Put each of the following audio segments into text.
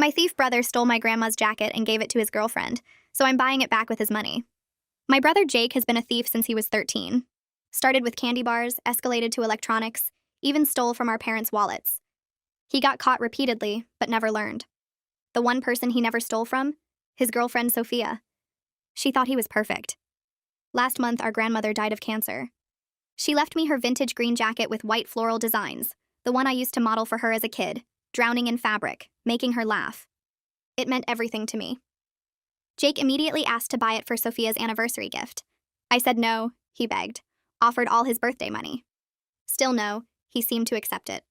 My thief brother stole my grandma's jacket and gave it to his girlfriend, so I'm buying it back with his money. My brother Jake has been a thief since he was 13. Started with candy bars, escalated to electronics, even stole from our parents' wallets. He got caught repeatedly, but never learned. The one person he never stole from? His girlfriend Sophia. She thought he was perfect. Last month, our grandmother died of cancer. She left me her vintage green jacket with white floral designs, the one I used to model for her as a kid, drowning in fabric, making her laugh. It meant everything to me. Jake immediately asked to buy it for Sophia's anniversary gift. I said no, he begged, offered all his birthday money. Still no, he seemed to accept it.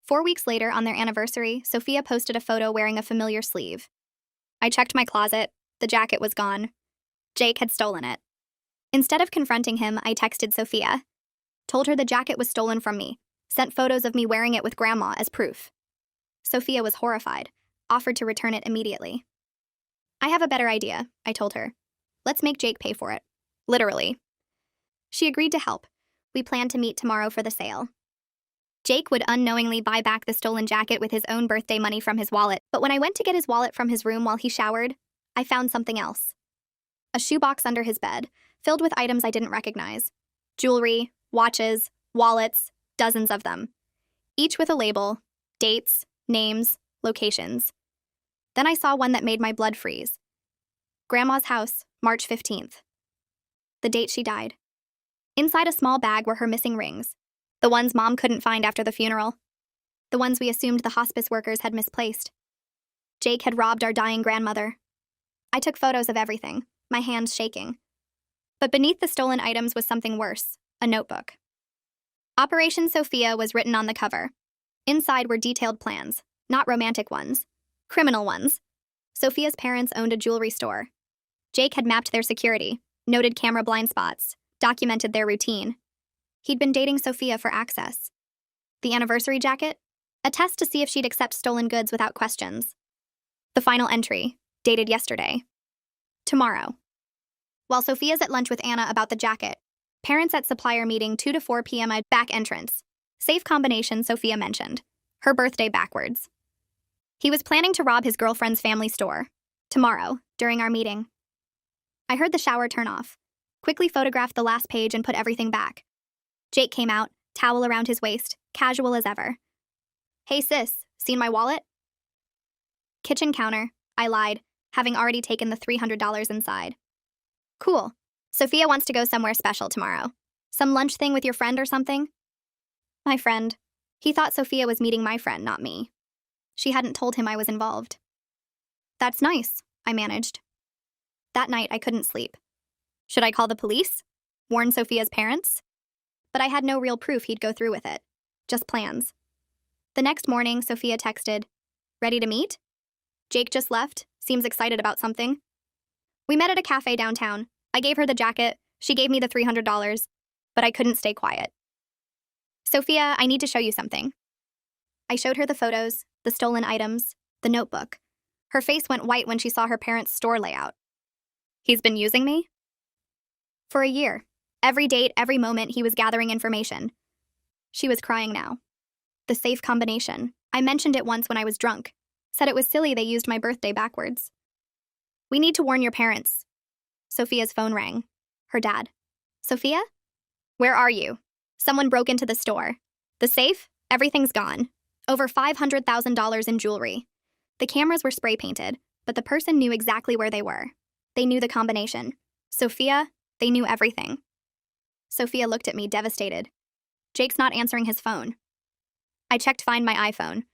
4 weeks later, on their anniversary, Sophia posted a photo wearing a familiar sleeve. I checked my closet. The jacket was gone. Jake had stolen it. Instead of confronting him, I texted Sophia. Told her the jacket was stolen from me. Sent photos of me wearing it with Grandma as proof. Sophia was horrified, offered to return it immediately. I have a better idea, I told her. Let's make Jake pay for it. Literally. She agreed to help. We planned to meet tomorrow for the sale. Jake would unknowingly buy back the stolen jacket with his own birthday money from his wallet, but when I went to get his wallet from his room while he showered, I found something else. A shoebox under his bed, filled with items I didn't recognize. Jewelry, watches, wallets, dozens of them. Each with a label, dates, names, locations. Then I saw one that made my blood freeze. Grandma's house, March 15th. The date she died. Inside a small bag were her missing rings. The ones Mom couldn't find after the funeral. The ones we assumed the hospice workers had misplaced. Jake had robbed our dying grandmother. I took photos of everything, my hands shaking. But beneath the stolen items was something worse, a notebook. Operation Sophia was written on the cover. Inside were detailed plans, not romantic ones, criminal ones. Sophia's parents owned a jewelry store. Jake had mapped their security, noted camera blind spots, documented their routine. He'd been dating Sophia for access. The anniversary jacket? A test to see if she'd accept stolen goods without questions. The final entry, dated yesterday. Tomorrow. While Sophia's at lunch with Anna about the jacket, parents at supplier meeting 2 to 4 p.m. at back entrance. Safe combination, Sophia mentioned. Her birthday backwards. He was planning to rob his girlfriend's family store. Tomorrow, during our meeting. I heard the shower turn off. Quickly photographed the last page and put everything back. Jake came out, towel around his waist, casual as ever. Hey sis, seen my wallet? Kitchen counter, I lied, having already taken the $300 inside. Cool. Sophia wants to go somewhere special tomorrow. Some lunch thing with your friend or something? My friend. He thought Sophia was meeting my friend, not me. She hadn't told him I was involved. That's nice, I managed. That night, I couldn't sleep. Should I call the police? Warn Sophia's parents? But I had no real proof he'd go through with it. Just plans. The next morning, Sophia texted, "Ready to meet?" Jake just left, seems excited about something. We met at a cafe downtown. I gave her the jacket, she gave me the $300, but I couldn't stay quiet. Sophia, I need to show you something. I showed her the photos, the stolen items, the notebook. Her face went white when she saw her parents' store layout. He's been using me? For a year. Every date, every moment, he was gathering information. She was crying now. The safe combination. I mentioned it once when I was drunk. Said it was silly they used my birthday backwards. We need to warn your parents. Sophia's phone rang. Her dad. Sophia? Where are you? Someone broke into the store. The safe? Everything's gone. Over $500,000 in jewelry. The cameras were spray painted, but the person knew exactly where they were. They knew the combination. Sophia, they knew everything. Sophia looked at me, devastated. Jake's not answering his phone. I checked Find My iPhone.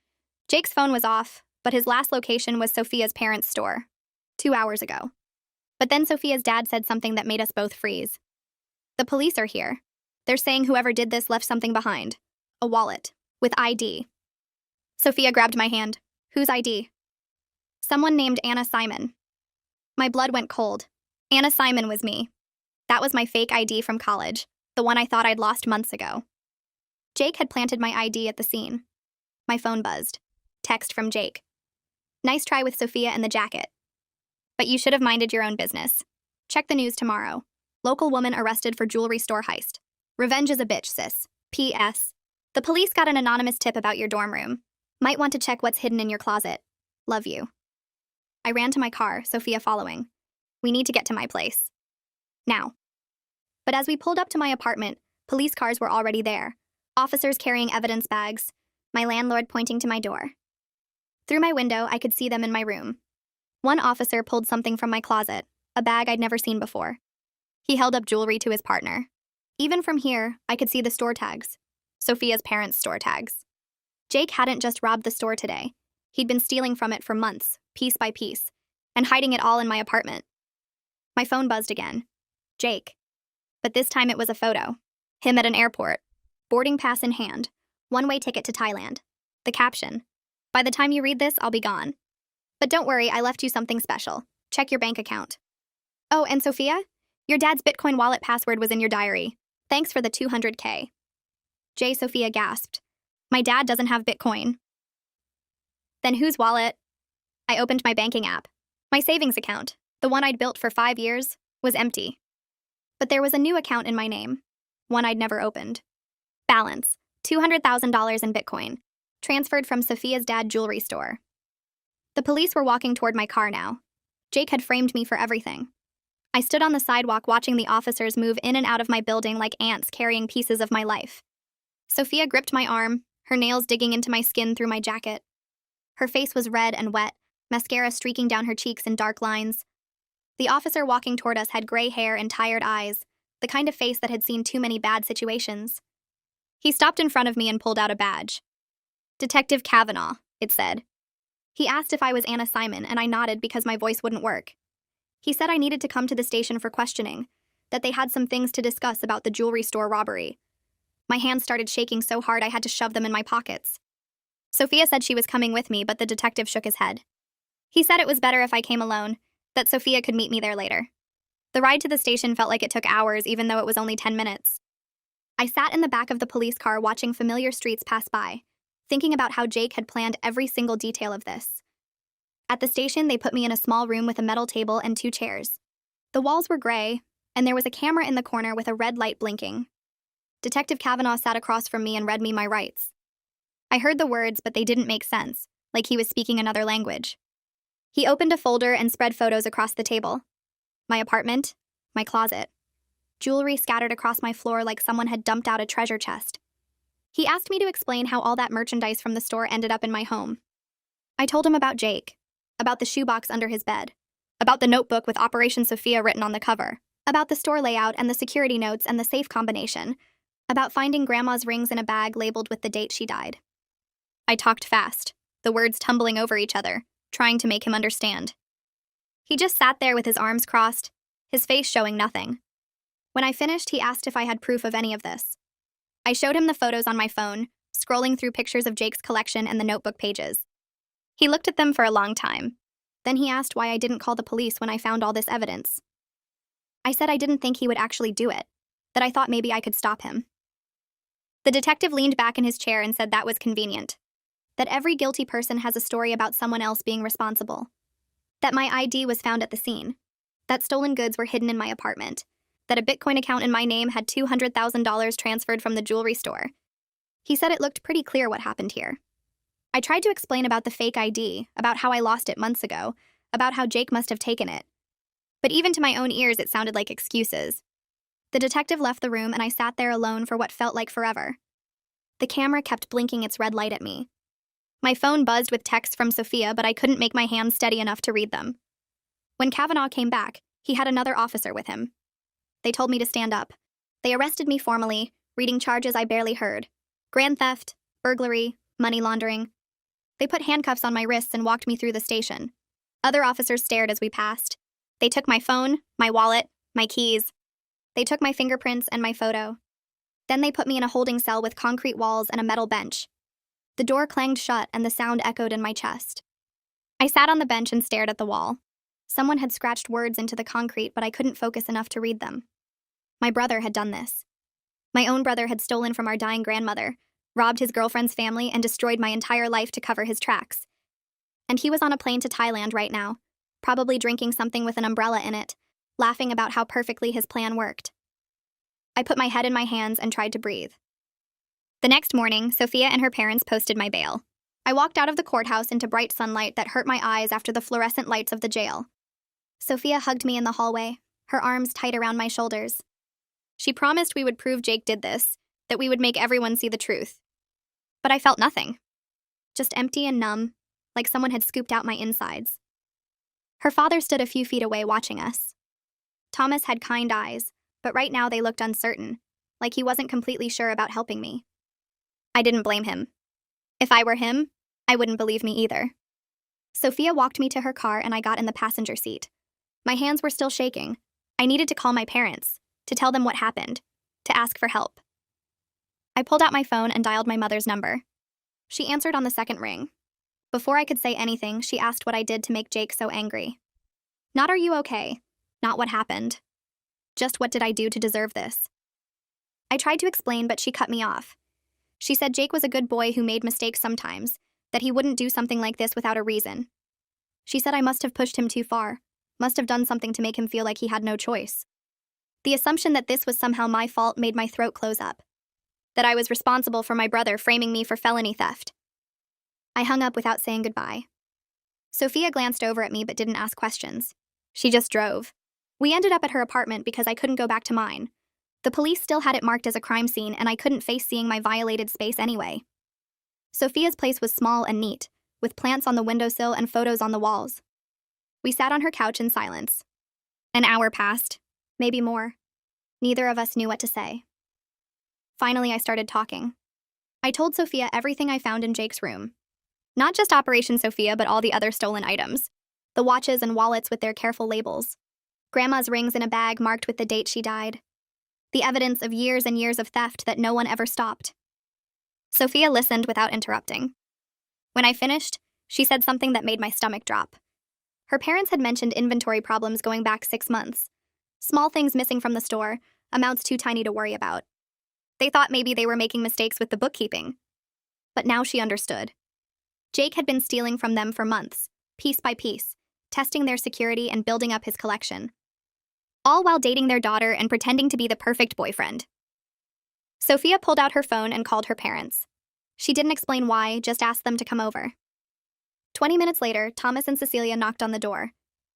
Jake's phone was off, but his last location was Sophia's parents' store. 2 hours ago. But then Sophia's dad said something that made us both freeze. The police are here. They're saying whoever did this left something behind. A wallet. With ID. Sophia grabbed my hand. Whose ID? Someone named Anna Simon. My blood went cold. Anna Simon was me. That was my fake ID from college, the one I thought I'd lost months ago. Jake had planted my ID at the scene. My phone buzzed. Text from Jake. Nice try with Sophia and the jacket. But you should have minded your own business. Check the news tomorrow. Local woman arrested for jewelry store heist. Revenge is a bitch, sis. P.S. The police got an anonymous tip about your dorm room. Might want to check what's hidden in your closet. Love you. I ran to my car, Sophia following. We need to get to my place. Now. But as we pulled up to my apartment, police cars were already there, officers carrying evidence bags, my landlord pointing to my door. Through my window, I could see them in my room. One officer pulled something from my closet, a bag I'd never seen before. He held up jewelry to his partner. Even from here, I could see the store tags, Sophia's parents' store tags. Jake hadn't just robbed the store today. He'd been stealing from it for months, piece by piece, and hiding it all in my apartment. My phone buzzed again. Jake. But this time it was a photo. Him at an airport, boarding pass in hand, one-way ticket to Thailand. The caption, "By the time you read this, I'll be gone. But don't worry, I left you something special. Check your bank account." Oh, and Sophia? Your dad's Bitcoin wallet password was in your diary. Thanks for the 200K. Sophia gasped. My dad doesn't have Bitcoin. Then whose wallet? I opened my banking app. My savings account, the one I'd built for 5 years, was empty. But there was a new account in my name, one I'd never opened. Balance, $200,000 in Bitcoin, transferred from Sophia's dad's jewelry store. The police were walking toward my car now. Jake had framed me for everything. I stood on the sidewalk watching the officers move in and out of my building like ants carrying pieces of my life. Sophia gripped my arm, her nails digging into my skin through my jacket. Her face was red and wet, mascara streaking down her cheeks in dark lines. The officer walking toward us had gray hair and tired eyes, the kind of face that had seen too many bad situations. He stopped in front of me and pulled out a badge. Detective Kavanaugh, it said. He asked if I was Anna Simon, and I nodded because my voice wouldn't work. He said I needed to come to the station for questioning, that they had some things to discuss about the jewelry store robbery. My hands started shaking so hard I had to shove them in my pockets. Sophia said she was coming with me, but the detective shook his head. He said it was better if I came alone, that Sophia could meet me there later. The ride to the station felt like it took hours, even though it was only 10 minutes. I sat in the back of the police car watching familiar streets pass by, thinking about how Jake had planned every single detail of this. At the station, they put me in a small room with a metal table and 2 chairs. The walls were gray, and there was a camera in the corner with a red light blinking. Detective Kavanaugh sat across from me and read me my rights. I heard the words, but they didn't make sense, like he was speaking another language. He opened a folder and spread photos across the table. My apartment, my closet. Jewelry scattered across my floor like someone had dumped out a treasure chest. He asked me to explain how all that merchandise from the store ended up in my home. I told him about Jake, about the shoebox under his bed, about the notebook with Operation Sophia written on the cover, about the store layout and the security notes and the safe combination, about finding Grandma's rings in a bag labeled with the date she died. I talked fast, the words tumbling over each other, trying to make him understand. He just sat there with his arms crossed, his face showing nothing. When I finished, he asked if I had proof of any of this. I showed him the photos on my phone, scrolling through pictures of Jake's collection and the notebook pages. He looked at them for a long time. Then he asked why I didn't call the police when I found all this evidence. I said I didn't think he would actually do it, that I thought maybe I could stop him. The detective leaned back in his chair and said that was convenient. That every guilty person has a story about someone else being responsible. That my ID was found at the scene. That stolen goods were hidden in my apartment. That a Bitcoin account in my name had $200,000 transferred from the jewelry store. He said it looked pretty clear what happened here. I tried to explain about the fake ID, about how I lost it months ago, about how Jake must have taken it. But even to my own ears, it sounded like excuses. The detective left the room and I sat there alone for what felt like forever. The camera kept blinking its red light at me. My phone buzzed with texts from Sophia, but I couldn't make my hands steady enough to read them. When Kavanaugh came back, he had another officer with him. They told me to stand up. They arrested me formally, reading charges I barely heard. Grand theft, burglary, money laundering. They put handcuffs on my wrists and walked me through the station. Other officers stared as we passed. They took my phone, my wallet, my keys. They took my fingerprints and my photo. Then they put me in a holding cell with concrete walls and a metal bench. The door clanged shut and the sound echoed in my chest. I sat on the bench and stared at the wall. Someone had scratched words into the concrete, but I couldn't focus enough to read them. My brother had done this. My own brother had stolen from our dying grandmother, robbed his girlfriend's family, and destroyed my entire life to cover his tracks. And he was on a plane to Thailand right now, probably drinking something with an umbrella in it, laughing about how perfectly his plan worked. I put my head in my hands and tried to breathe. The next morning, Sophia and her parents posted my bail. I walked out of the courthouse into bright sunlight that hurt my eyes after the fluorescent lights of the jail. Sophia hugged me in the hallway, her arms tight around my shoulders. She promised we would prove Jake did this, that we would make everyone see the truth. But I felt nothing. Just empty and numb, like someone had scooped out my insides. Her father stood a few feet away watching us. Thomas had kind eyes, but right now they looked uncertain, like he wasn't completely sure about helping me. I didn't blame him. If I were him, I wouldn't believe me either. Sophia walked me to her car and I got in the passenger seat. My hands were still shaking. I needed to call my parents, to tell them what happened, to ask for help. I pulled out my phone and dialed my mother's number. She answered on the second ring. Before I could say anything, she asked what I did to make Jake so angry. Not "are you okay?" Not what happened. Just what did I do to deserve this? I tried to explain, but she cut me off. She said Jake was a good boy who made mistakes sometimes, that he wouldn't do something like this without a reason. She said I must have pushed him too far, must have done something to make him feel like he had no choice. The assumption that this was somehow my fault made my throat close up. That I was responsible for my brother framing me for felony theft. I hung up without saying goodbye. Sophia glanced over at me but didn't ask questions. She just drove. We ended up at her apartment because I couldn't go back to mine. The police still had it marked as a crime scene and I couldn't face seeing my violated space anyway. Sophia's place was small and neat, with plants on the windowsill and photos on the walls. We sat on her couch in silence. An hour passed, maybe more. Neither of us knew what to say. Finally, I started talking. I told Sophia everything I found in Jake's room. Not just Operation Sophia, but all the other stolen items. The watches and wallets with their careful labels. Grandma's rings in a bag marked with the date she died. The evidence of years and years of theft that no one ever stopped. Sophia listened without interrupting. When I finished, she said something that made my stomach drop. Her parents had mentioned inventory problems going back 6 months. Small things missing from the store, amounts too tiny to worry about. They thought maybe they were making mistakes with the bookkeeping. But now she understood. Jake had been stealing from them for months, piece by piece, testing their security and building up his collection. All while dating their daughter and pretending to be the perfect boyfriend. Sophia pulled out her phone and called her parents. She didn't explain why, just asked them to come over. 20 minutes later, Thomas and Cecilia knocked on the door.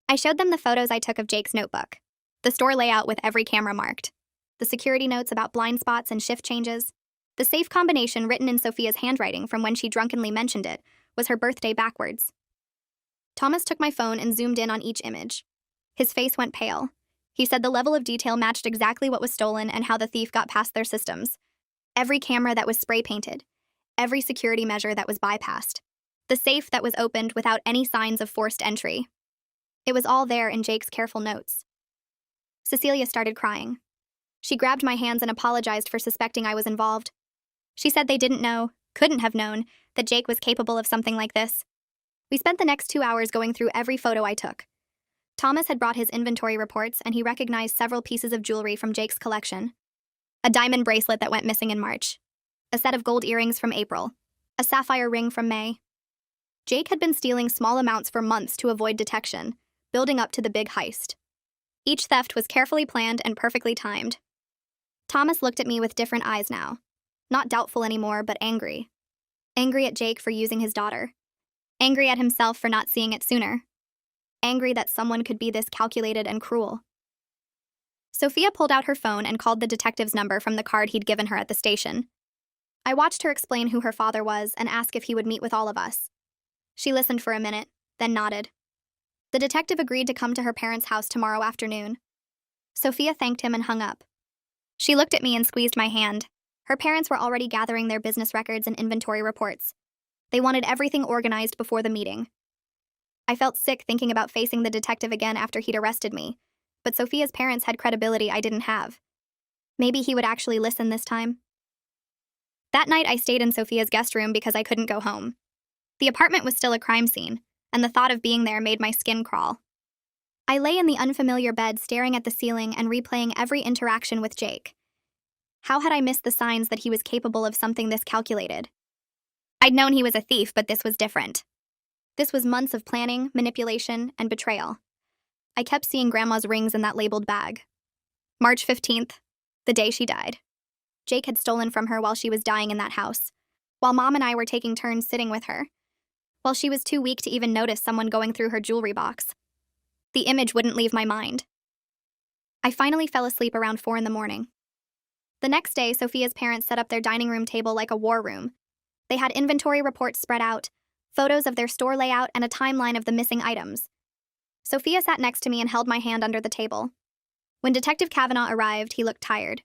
I showed them the photos I took of Jake's notebook. The store layout with every camera marked. The security notes about blind spots and shift changes. The safe combination written in Sophia's handwriting from when she drunkenly mentioned it was her birthday backwards. Thomas took my phone and zoomed in on each image. His face went pale. He said the level of detail matched exactly what was stolen and how the thief got past their systems. Every camera that was spray painted. Every security measure that was bypassed. The safe that was opened without any signs of forced entry. It was all there in Jake's careful notes. Cecilia started crying. She grabbed my hands and apologized for suspecting I was involved. She said they didn't know, couldn't have known, that Jake was capable of something like this. We spent the next 2 hours going through every photo I took. Thomas had brought his inventory reports and he recognized several pieces of jewelry from Jake's collection. A diamond bracelet that went missing in March. A set of gold earrings from April. A sapphire ring from May. Jake had been stealing small amounts for months to avoid detection, building up to the big heist. Each theft was carefully planned and perfectly timed. Thomas looked at me with different eyes now. Not doubtful anymore, but angry. Angry at Jake for using his daughter. Angry at himself for not seeing it sooner. Angry that someone could be this calculated and cruel. Sophia pulled out her phone and called the detective's number from the card he'd given her at the station. I watched her explain who her father was and ask if he would meet with all of us. She listened for a minute, then nodded. The detective agreed to come to her parents' house tomorrow afternoon. Sophia thanked him and hung up. She looked at me and squeezed my hand. Her parents were already gathering their business records and inventory reports. They wanted everything organized before the meeting. I felt sick thinking about facing the detective again after he'd arrested me, but Sophia's parents had credibility I didn't have. Maybe he would actually listen this time. That night I stayed in Sophia's guest room because I couldn't go home. The apartment was still a crime scene, and the thought of being there made my skin crawl. I lay in the unfamiliar bed staring at the ceiling and replaying every interaction with Jake. How had I missed the signs that he was capable of something this calculated? I'd known he was a thief, but this was different. This was months of planning, manipulation, and betrayal. I kept seeing Grandma's rings in that labeled bag. March 15th, the day she died. Jake had stolen from her while she was dying in that house, while Mom and I were taking turns sitting with her, while she was too weak to even notice someone going through her jewelry box. The image wouldn't leave my mind. I finally fell asleep around 4 in the morning. The next day, Sophia's parents set up their dining room table like a war room. They had inventory reports spread out, photos of their store layout, and a timeline of the missing items. Sophia sat next to me and held my hand under the table. When Detective Kavanaugh arrived, he looked tired.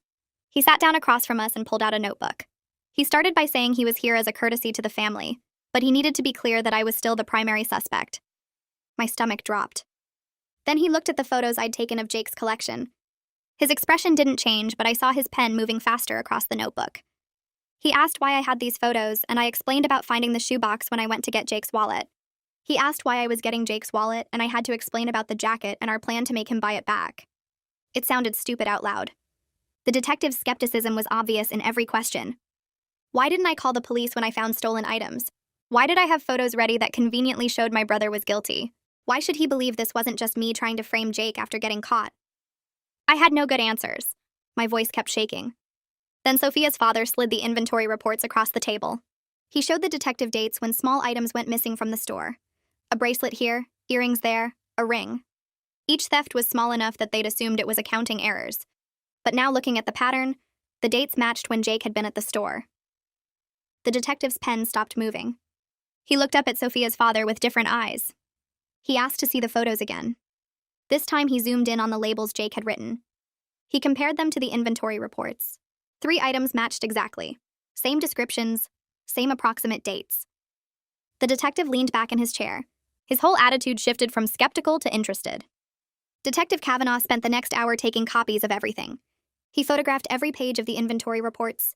He sat down across from us and pulled out a notebook. He started by saying he was here as a courtesy to the family, but he needed to be clear that I was still the primary suspect. My stomach dropped. Then he looked at the photos I'd taken of Jake's collection. His expression didn't change, but I saw his pen moving faster across the notebook. He asked why I had these photos, and I explained about finding the shoebox when I went to get Jake's wallet. He asked why I was getting Jake's wallet, and I had to explain about the jacket and our plan to make him buy it back. It sounded stupid out loud. The detective's skepticism was obvious in every question. Why didn't I call the police when I found stolen items? Why did I have photos ready that conveniently showed my brother was guilty? Why should he believe this wasn't just me trying to frame Jake after getting caught? I had no good answers. My voice kept shaking. Then Sophia's father slid the inventory reports across the table. He showed the detective dates when small items went missing from the store. A bracelet here, earrings there, a ring. Each theft was small enough that they'd assumed it was accounting errors. But now looking at the pattern, the dates matched when Jake had been at the store. The detective's pen stopped moving. He looked up at Sophia's father with different eyes. He asked to see the photos again. This time he zoomed in on the labels Jake had written. He compared them to the inventory reports. 3 items matched exactly. Same descriptions, same approximate dates. The detective leaned back in his chair. His whole attitude shifted from skeptical to interested. Detective Kavanaugh spent the next hour taking copies of everything. He photographed every page of the inventory reports.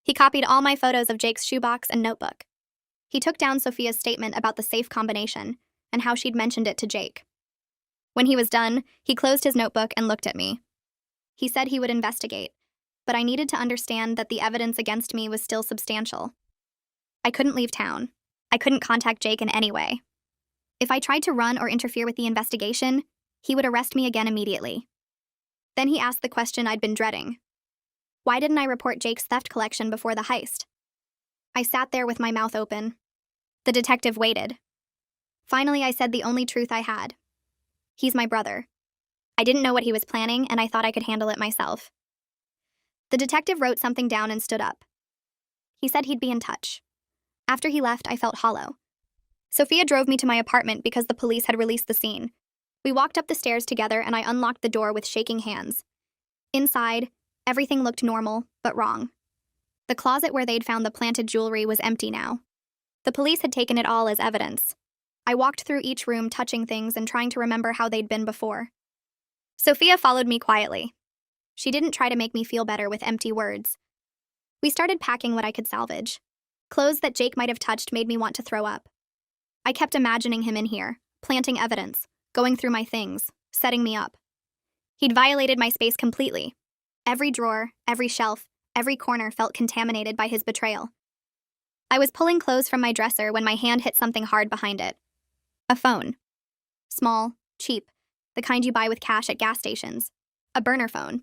He copied all my photos of Jake's shoebox and notebook. He took down Sophia's statement about the safe combination and how she'd mentioned it to Jake. When he was done, he closed his notebook and looked at me. He said he would investigate, but I needed to understand that the evidence against me was still substantial. I couldn't leave town. I couldn't contact Jake in any way. If I tried to run or interfere with the investigation, he would arrest me again immediately. Then he asked the question I'd been dreading. Why didn't I report Jake's theft collection before the heist? I sat there with my mouth open. The detective waited. Finally, I said the only truth I had. He's my brother. I didn't know what he was planning, and I thought I could handle it myself. The detective wrote something down and stood up. He said he'd be in touch. After he left, I felt hollow. Sophia drove me to my apartment because the police had released the scene. We walked up the stairs together, and I unlocked the door with shaking hands. Inside, everything looked normal, but wrong. The closet where they'd found the planted jewelry was empty now. The police had taken it all as evidence. I walked through each room, touching things and trying to remember how they'd been before. Sophia followed me quietly. She didn't try to make me feel better with empty words. We started packing what I could salvage. Clothes that Jake might have touched made me want to throw up. I kept imagining him in here, planting evidence, going through my things, setting me up. He'd violated my space completely. Every drawer, every shelf, every corner felt contaminated by his betrayal. I was pulling clothes from my dresser when my hand hit something hard behind it. A phone. Small, cheap, the kind you buy with cash at gas stations. A burner phone.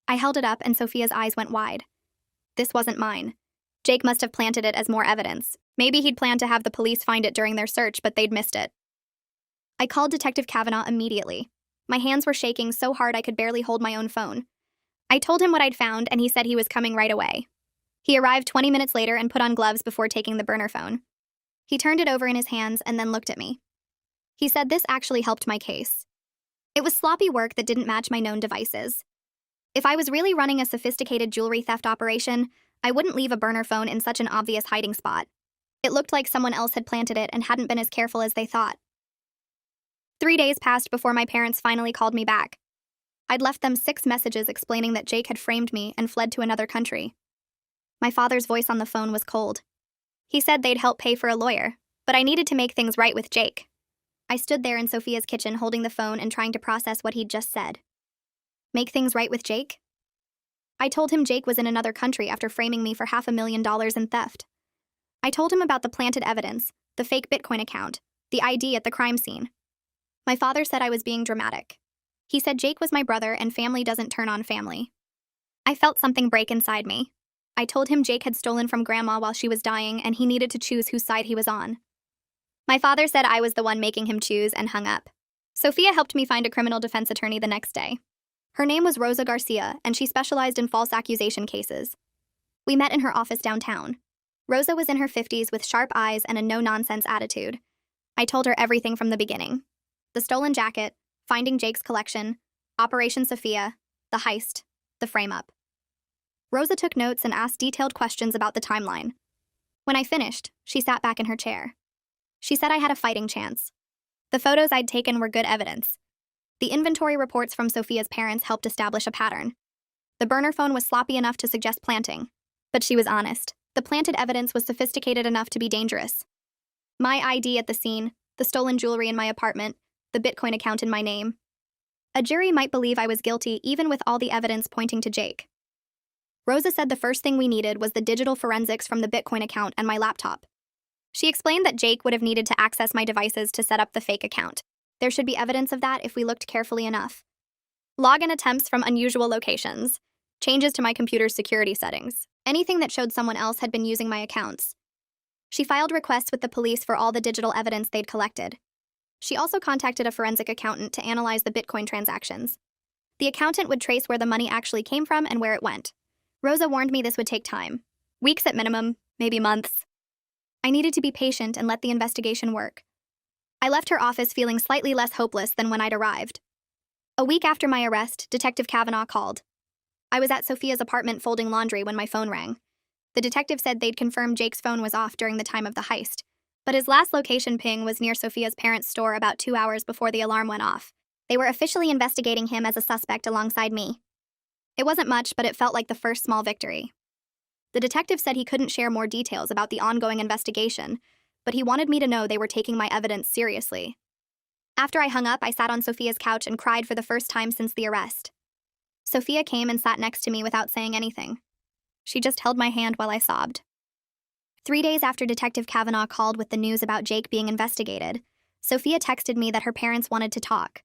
I held it up and Sophia's eyes went wide. This wasn't mine. Jake must have planted it as more evidence. Maybe he'd planned to have the police find it during their search, but they'd missed it. I called Detective Kavanaugh immediately. My hands were shaking so hard I could barely hold my own phone. I told him what I'd found, and he said he was coming right away. He arrived 20 minutes later and put on gloves before taking the burner phone. He turned it over in his hands and then looked at me. He said this actually helped my case. It was sloppy work that didn't match my known devices. If I was really running a sophisticated jewelry theft operation, I wouldn't leave a burner phone in such an obvious hiding spot. It looked like someone else had planted it and hadn't been as careful as they thought. 3 days passed before my parents finally called me back. I'd left them 6 messages explaining that Jake had framed me and fled to another country. My father's voice on the phone was cold. He said they'd help pay for a lawyer, but I needed to make things right with Jake. I stood there in Sophia's kitchen holding the phone and trying to process what he'd just said. Make things right with Jake? I told him Jake was in another country after framing me for $500,000 in theft. I told him about the planted evidence, the fake Bitcoin account, the ID at the crime scene. My father said I was being dramatic. He said Jake was my brother and family doesn't turn on family. I felt something break inside me. I told him Jake had stolen from Grandma while she was dying and he needed to choose whose side he was on. My father said I was the one making him choose and hung up. Sophia helped me find a criminal defense attorney the next day. Her name was Rosa Garcia, and she specialized in false accusation cases. We met in her office downtown. Rosa was in her 50s with sharp eyes and a no-nonsense attitude. I told her everything from the beginning. The stolen jacket, finding Jake's collection, Operation Sophia, the heist, the frame-up. Rosa took notes and asked detailed questions about the timeline. When I finished, she sat back in her chair. She said I had a fighting chance. The photos I'd taken were good evidence. The inventory reports from Sophia's parents helped establish a pattern. The burner phone was sloppy enough to suggest planting. But she was honest. The planted evidence was sophisticated enough to be dangerous. My ID at the scene, the stolen jewelry in my apartment, the Bitcoin account in my name. A jury might believe I was guilty even with all the evidence pointing to Jake. Rosa said the first thing we needed was the digital forensics from the Bitcoin account and my laptop. She explained that Jake would have needed to access my devices to set up the fake account. There should be evidence of that if we looked carefully enough. Login attempts from unusual locations, changes to my computer's security settings, anything that showed someone else had been using my accounts. She filed requests with the police for all the digital evidence they'd collected. She also contacted a forensic accountant to analyze the Bitcoin transactions. The accountant would trace where the money actually came from and where it went. Rosa warned me this would take time. Weeks at minimum, maybe months. I needed to be patient and let the investigation work. I left her office feeling slightly less hopeless than when I'd arrived. A week after my arrest, Detective Kavanaugh called. I was at Sophia's apartment folding laundry when my phone rang. The detective said they'd confirmed Jake's phone was off during the time of the heist, but his last location ping was near Sophia's parents' store about 2 hours before the alarm went off. They were officially investigating him as a suspect alongside me. It wasn't much, but it felt like the first small victory. The detective said he couldn't share more details about the ongoing investigation, but he wanted me to know they were taking my evidence seriously. After I hung up, I sat on Sophia's couch and cried for the first time since the arrest. Sophia came and sat next to me without saying anything. She just held my hand while I sobbed. 3 days after Detective Kavanaugh called with the news about Jake being investigated, Sophia texted me that her parents wanted to talk.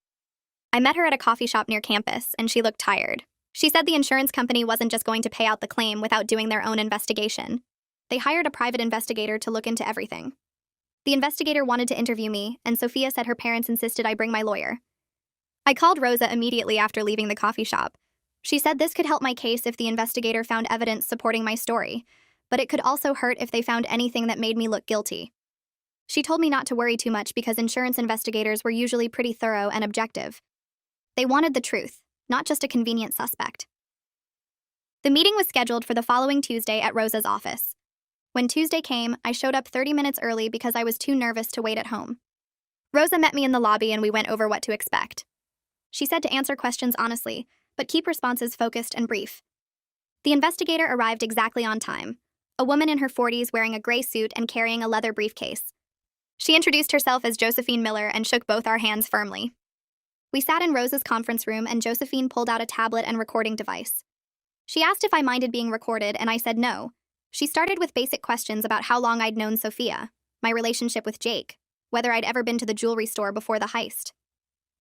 I met her at a coffee shop near campus, and she looked tired. She said the insurance company wasn't just going to pay out the claim without doing their own investigation. They hired a private investigator to look into everything. The investigator wanted to interview me, and Sophia said her parents insisted I bring my lawyer. I called Rosa immediately after leaving the coffee shop. She said this could help my case if the investigator found evidence supporting my story, but it could also hurt if they found anything that made me look guilty. She told me not to worry too much because insurance investigators were usually pretty thorough and objective. They wanted the truth, not just a convenient suspect. The meeting was scheduled for the following Tuesday at Rosa's office. When Tuesday came, I showed up 30 minutes early because I was too nervous to wait at home. Rosa met me in the lobby and we went over what to expect. She said to answer questions honestly, but keep responses focused and brief. The investigator arrived exactly on time, a woman in her 40s wearing a gray suit and carrying a leather briefcase. She introduced herself as Josephine Miller and shook both our hands firmly. We sat in Rosa's conference room and Josephine pulled out a tablet and recording device. She asked if I minded being recorded and I said no. She started with basic questions about how long I'd known Sophia, my relationship with Jake, whether I'd ever been to the jewelry store before the heist.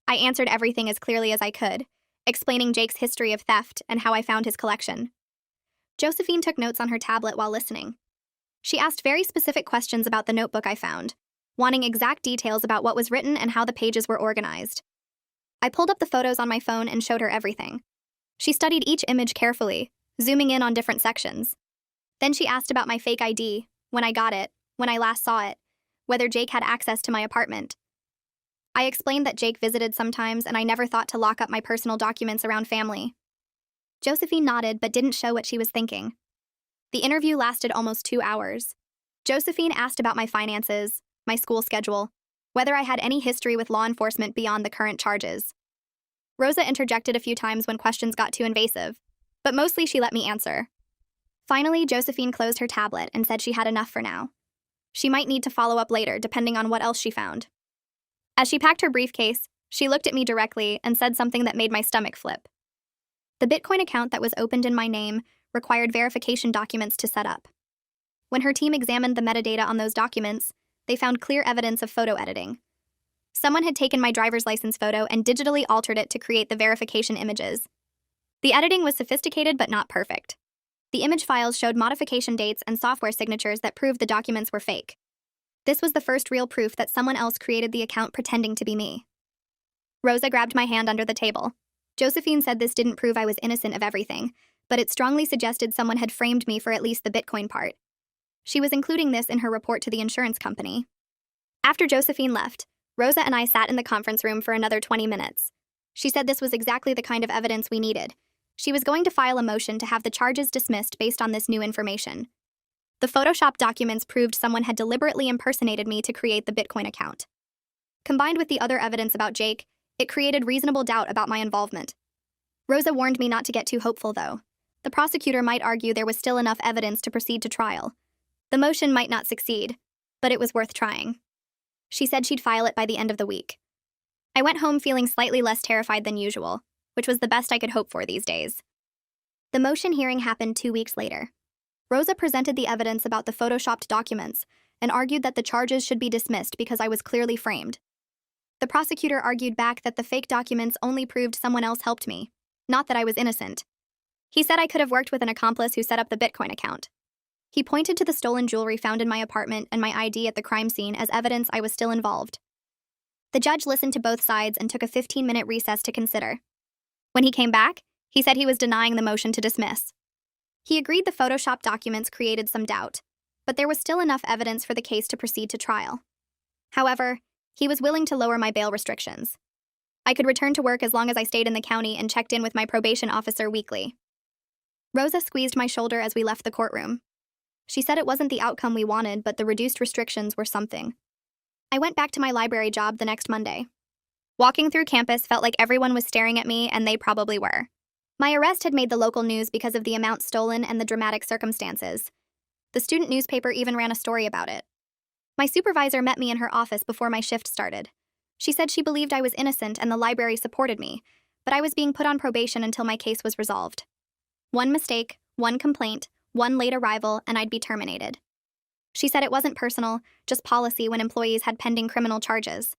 I answered everything as clearly as I could, explaining Jake's history of theft and how I found his collection. Josephine took notes on her tablet while listening. She asked very specific questions about the notebook I found, wanting exact details about what was written and how the pages were organized. I pulled up the photos on my phone and showed her everything. She studied each image carefully, zooming in on different sections. Then she asked about my fake ID, when I got it, when I last saw it, whether Jake had access to my apartment. I explained that Jake visited sometimes and I never thought to lock up my personal documents around family. Josephine nodded but didn't show what she was thinking. The interview lasted almost 2 hours. Josephine asked about my finances, my school schedule, whether I had any history with law enforcement beyond the current charges. Rosa interjected a few times when questions got too invasive, but mostly she let me answer. Finally, Josephine closed her tablet and said she had enough for now. She might need to follow up later, depending on what else she found. As she packed her briefcase, she looked at me directly and said something that made my stomach flip. The Bitcoin account that was opened in my name required verification documents to set up. When her team examined the metadata on those documents, they found clear evidence of photo editing. Someone had taken my driver's license photo and digitally altered it to create the verification images. The editing was sophisticated but not perfect. The image files showed modification dates and software signatures that proved the documents were fake. This was the first real proof that someone else created the account pretending to be me. Rosa grabbed my hand under the table. Josephine said this didn't prove I was innocent of everything, but it strongly suggested someone had framed me for at least the Bitcoin part. She was including this in her report to the insurance company. After Josephine left, Rosa and I sat in the conference room for another 20 minutes. She said this was exactly the kind of evidence we needed. She was going to file a motion to have the charges dismissed based on this new information. The Photoshop documents proved someone had deliberately impersonated me to create the Bitcoin account. Combined with the other evidence about Jake, it created reasonable doubt about my involvement. Rosa warned me not to get too hopeful, though. The prosecutor might argue there was still enough evidence to proceed to trial. The motion might not succeed, but it was worth trying. She said she'd file it by the end of the week. I went home feeling slightly less terrified than usual, which was the best I could hope for these days. The motion hearing happened 2 weeks later. Rosa presented the evidence about the photoshopped documents and argued that the charges should be dismissed because I was clearly framed. The prosecutor argued back that the fake documents only proved someone else helped me, not that I was innocent. He said I could have worked with an accomplice who set up the Bitcoin account. He pointed to the stolen jewelry found in my apartment and my ID at the crime scene as evidence I was still involved. The judge listened to both sides and took a 15-minute recess to consider. When he came back, he said he was denying the motion to dismiss. He agreed the Photoshop documents created some doubt, but there was still enough evidence for the case to proceed to trial. However, he was willing to lower my bail restrictions. I could return to work as long as I stayed in the county and checked in with my probation officer weekly. Rosa squeezed my shoulder as we left the courtroom. She said it wasn't the outcome we wanted, but the reduced restrictions were something. I went back to my library job the next Monday. Walking through campus felt like everyone was staring at me, and they probably were. My arrest had made the local news because of the amount stolen and the dramatic circumstances. The student newspaper even ran a story about it. My supervisor met me in her office before my shift started. She said she believed I was innocent and the library supported me, but I was being put on probation until my case was resolved. One mistake, one complaint, one late arrival, and I'd be terminated. She said it wasn't personal, just policy when employees had pending criminal charges.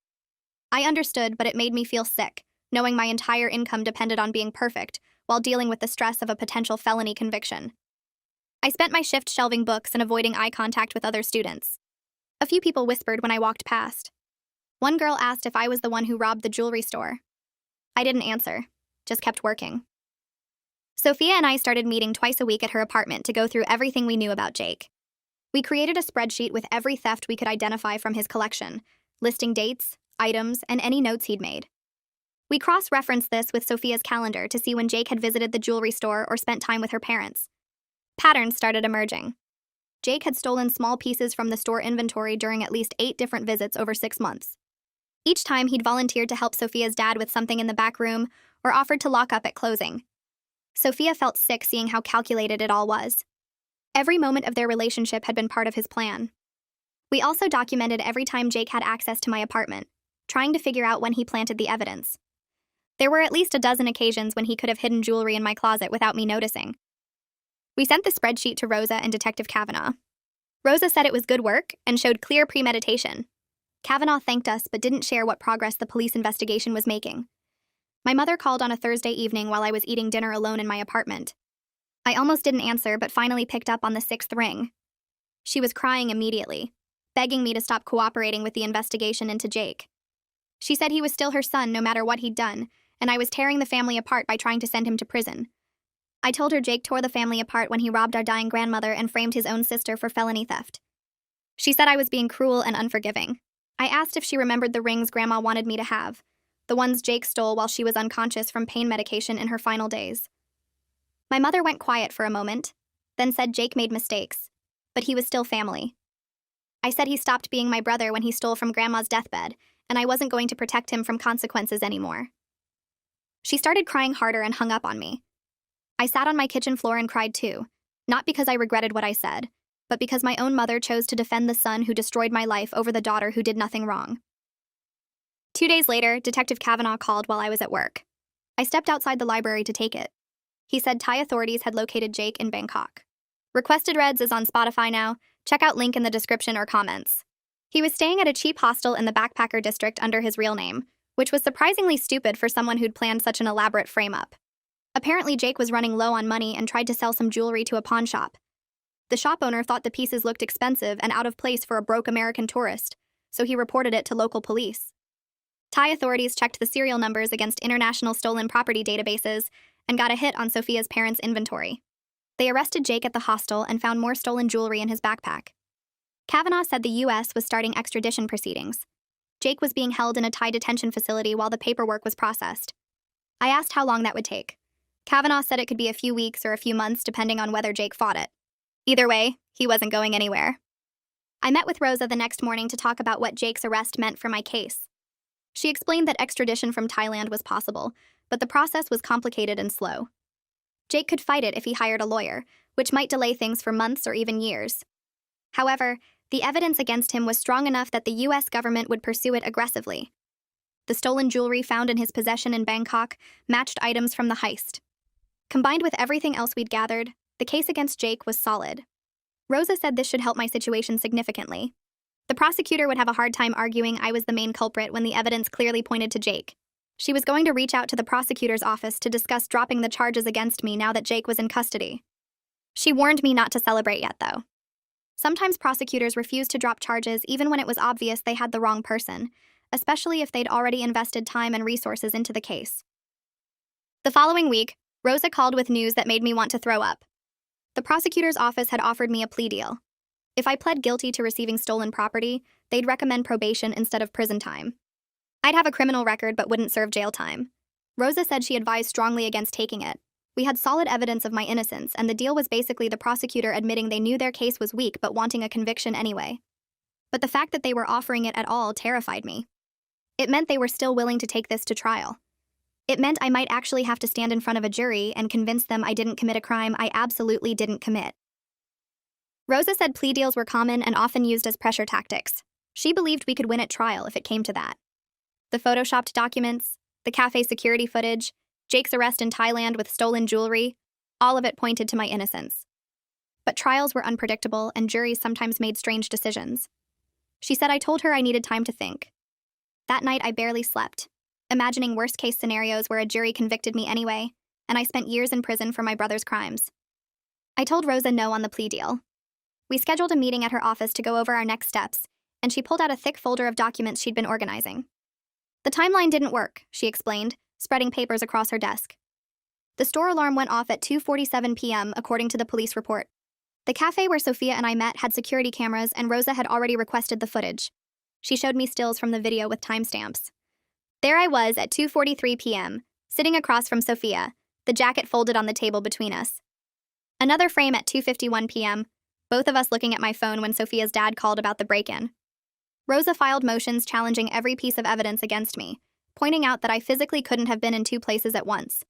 I understood, but it made me feel sick, knowing my entire income depended on being perfect, while dealing with the stress of a potential felony conviction. I spent my shift shelving books and avoiding eye contact with other students. A few people whispered when I walked past. One girl asked if I was the one who robbed the jewelry store. I didn't answer, just kept working. Sophia and I started meeting twice a week at her apartment to go through everything we knew about Jake. We created a spreadsheet with every theft we could identify from his collection, listing dates, items, and any notes he'd made. We cross-referenced this with Sophia's calendar to see when Jake had visited the jewelry store or spent time with her parents. Patterns started emerging. Jake had stolen small pieces from the store inventory during at least 8 different visits over 6 months. Each time he'd volunteered to help Sophia's dad with something in the back room or offered to lock up at closing. Sophia felt sick seeing how calculated it all was. Every moment of their relationship had been part of his plan. We also documented every time Jake had access to my apartment, trying to figure out when he planted the evidence. There were at least a dozen occasions when he could have hidden jewelry in my closet without me noticing. We sent the spreadsheet to Rosa and Detective Kavanaugh. Rosa said it was good work and showed clear premeditation. Kavanaugh thanked us but didn't share what progress the police investigation was making. My mother called on a Thursday evening while I was eating dinner alone in my apartment. I almost didn't answer but finally picked up on the 6th ring. She was crying immediately, begging me to stop cooperating with the investigation into Jake. She said he was still her son no matter what he'd done, and I was tearing the family apart by trying to send him to prison. I told her Jake tore the family apart when he robbed our dying grandmother and framed his own sister for felony theft. She said I was being cruel and unforgiving. I asked if she remembered the rings Grandma wanted me to have, the ones Jake stole while she was unconscious from pain medication in her final days. My mother went quiet for a moment, then said Jake made mistakes, but he was still family. I said he stopped being my brother when he stole from Grandma's deathbed, and I wasn't going to protect him from consequences anymore. She started crying harder and hung up on me. I sat on my kitchen floor and cried too, not because I regretted what I said, but because my own mother chose to defend the son who destroyed my life over the daughter who did nothing wrong. 2 days later, Detective Kavanaugh called while I was at work. I stepped outside the library to take it. He said Thai authorities had located Jake in Bangkok. Requested Reds is on Spotify now. Check out link in the description or comments. He was staying at a cheap hostel in the Backpacker District under his real name, which was surprisingly stupid for someone who'd planned such an elaborate frame-up. Apparently, Jake was running low on money and tried to sell some jewelry to a pawn shop. The shop owner thought the pieces looked expensive and out of place for a broke American tourist, so he reported it to local police. Thai authorities checked the serial numbers against international stolen property databases and got a hit on Sophia's parents' inventory. They arrested Jake at the hostel and found more stolen jewelry in his backpack. Kavanaugh said the U.S. was starting extradition proceedings. Jake was being held in a Thai detention facility while the paperwork was processed. I asked how long that would take. Kavanaugh said it could be a few weeks or a few months depending on whether Jake fought it. Either way, he wasn't going anywhere. I met with Rosa the next morning to talk about what Jake's arrest meant for my case. She explained that extradition from Thailand was possible, but the process was complicated and slow. Jake could fight it if he hired a lawyer, which might delay things for months or even years. However, the evidence against him was strong enough that the U.S. government would pursue it aggressively. The stolen jewelry found in his possession in Bangkok matched items from the heist. Combined with everything else we'd gathered, the case against Jake was solid. Rosa said this should help my situation significantly. The prosecutor would have a hard time arguing I was the main culprit when the evidence clearly pointed to Jake. She was going to reach out to the prosecutor's office to discuss dropping the charges against me now that Jake was in custody. She warned me not to celebrate yet, though. Sometimes prosecutors refused to drop charges even when it was obvious they had the wrong person, especially if they'd already invested time and resources into the case. The following week, Rosa called with news that made me want to throw up. The prosecutor's office had offered me a plea deal. If I pled guilty to receiving stolen property, they'd recommend probation instead of prison time. I'd have a criminal record but wouldn't serve jail time. Rosa said she advised strongly against taking it. We had solid evidence of my innocence, and the deal was basically the prosecutor admitting they knew their case was weak but wanting a conviction anyway. But the fact that they were offering it at all terrified me. It meant they were still willing to take this to trial. It meant I might actually have to stand in front of a jury and convince them I didn't commit a crime I absolutely didn't commit. Rosa said plea deals were common and often used as pressure tactics. She believed we could win at trial if it came to that. The photoshopped documents, the cafe security footage, Jake's arrest in Thailand with stolen jewelry, all of it pointed to my innocence. But trials were unpredictable and juries sometimes made strange decisions. She said I told her I needed time to think. That night I barely slept, imagining worst-case scenarios where a jury convicted me anyway, and I spent years in prison for my brother's crimes. I told Rosa no on the plea deal. We scheduled a meeting at her office to go over our next steps, and she pulled out a thick folder of documents she'd been organizing. The timeline didn't work, she explained, spreading papers across her desk. The store alarm went off at 2:47 p.m., according to the police report. The cafe where Sophia and I met had security cameras, and Rosa had already requested the footage. She showed me stills from the video with timestamps. There I was at 2:43 p.m., sitting across from Sophia, the jacket folded on the table between us. Another frame at 2:51 p.m., both of us looking at my phone when Sophia's dad called about the break-in. Rosa filed motions challenging every piece of evidence against me, pointing out that I physically couldn't have been in two places at once.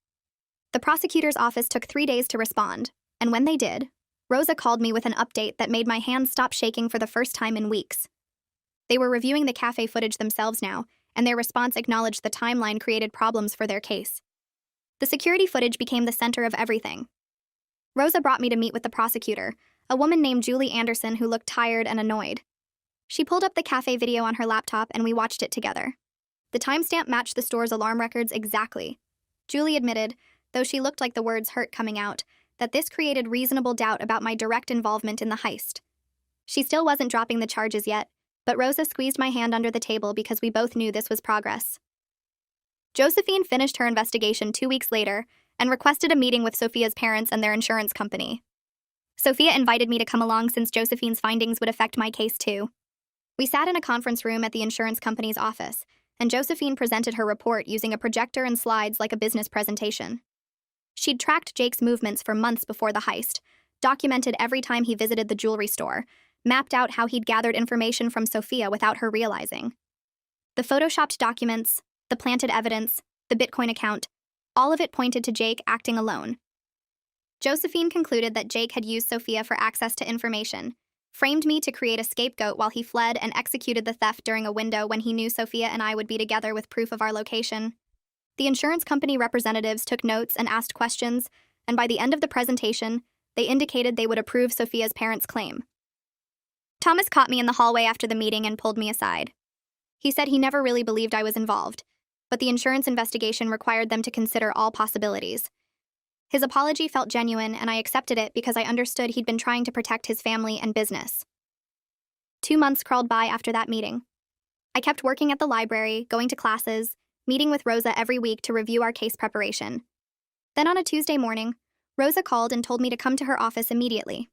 The prosecutor's office took 3 days to respond, and when they did, Rosa called me with an update that made my hands stop shaking for the first time in weeks. They were reviewing the cafe footage themselves now, and their response acknowledged the timeline created problems for their case. The security footage became the center of everything. Rosa brought me to meet with the prosecutor, a woman named Julie Anderson who looked tired and annoyed. She pulled up the cafe video on her laptop and we watched it together. The timestamp matched the store's alarm records exactly. Julie admitted, though she looked like the words hurt coming out, that this created reasonable doubt about my direct involvement in the heist. She still wasn't dropping the charges yet, but Rosa squeezed my hand under the table because we both knew this was progress. Josephine finished her investigation 2 weeks later and requested a meeting with Sophia's parents and their insurance company. Sophia invited me to come along since Josephine's findings would affect my case too. We sat in a conference room at the insurance company's office, and Josephine presented her report using a projector and slides like a business presentation. She'd tracked Jake's movements for months before the heist, documented every time he visited the jewelry store, mapped out how he'd gathered information from Sophia without her realizing. The photoshopped documents, the planted evidence, the Bitcoin account, all of it pointed to Jake acting alone. Josephine concluded that Jake had used Sophia for access to information, framed me to create a scapegoat while he fled, and executed the theft during a window when he knew Sophia and I would be together with proof of our location. The insurance company representatives took notes and asked questions, and by the end of the presentation, they indicated they would approve Sophia's parents' claim. Thomas caught me in the hallway after the meeting and pulled me aside. He said he never really believed I was involved, but the insurance investigation required them to consider all possibilities. His apology felt genuine, and I accepted it because I understood he'd been trying to protect his family and business. 2 months crawled by after that meeting. I kept working at the library, going to classes, meeting with Rosa every week to review our case preparation. Then on a Tuesday morning, Rosa called and told me to come to her office immediately.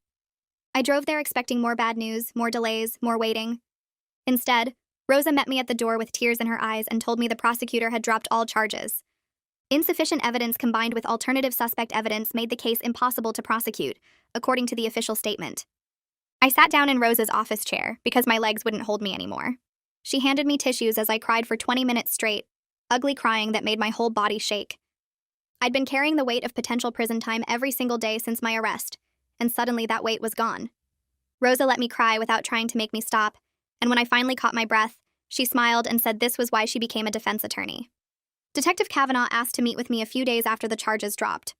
I drove there expecting more bad news, more delays, more waiting. Instead, Rosa met me at the door with tears in her eyes and told me the prosecutor had dropped all charges. Insufficient evidence combined with alternative suspect evidence made the case impossible to prosecute, according to the official statement. I sat down in Rosa's office chair because my legs wouldn't hold me anymore. She handed me tissues as I cried for 20 minutes straight, ugly crying that made my whole body shake. I'd been carrying the weight of potential prison time every single day since my arrest, and suddenly that weight was gone. Rosa let me cry without trying to make me stop, and when I finally caught my breath, she smiled and said this was why she became a defense attorney. Detective Kavanaugh asked to meet with me a few days after the charges dropped.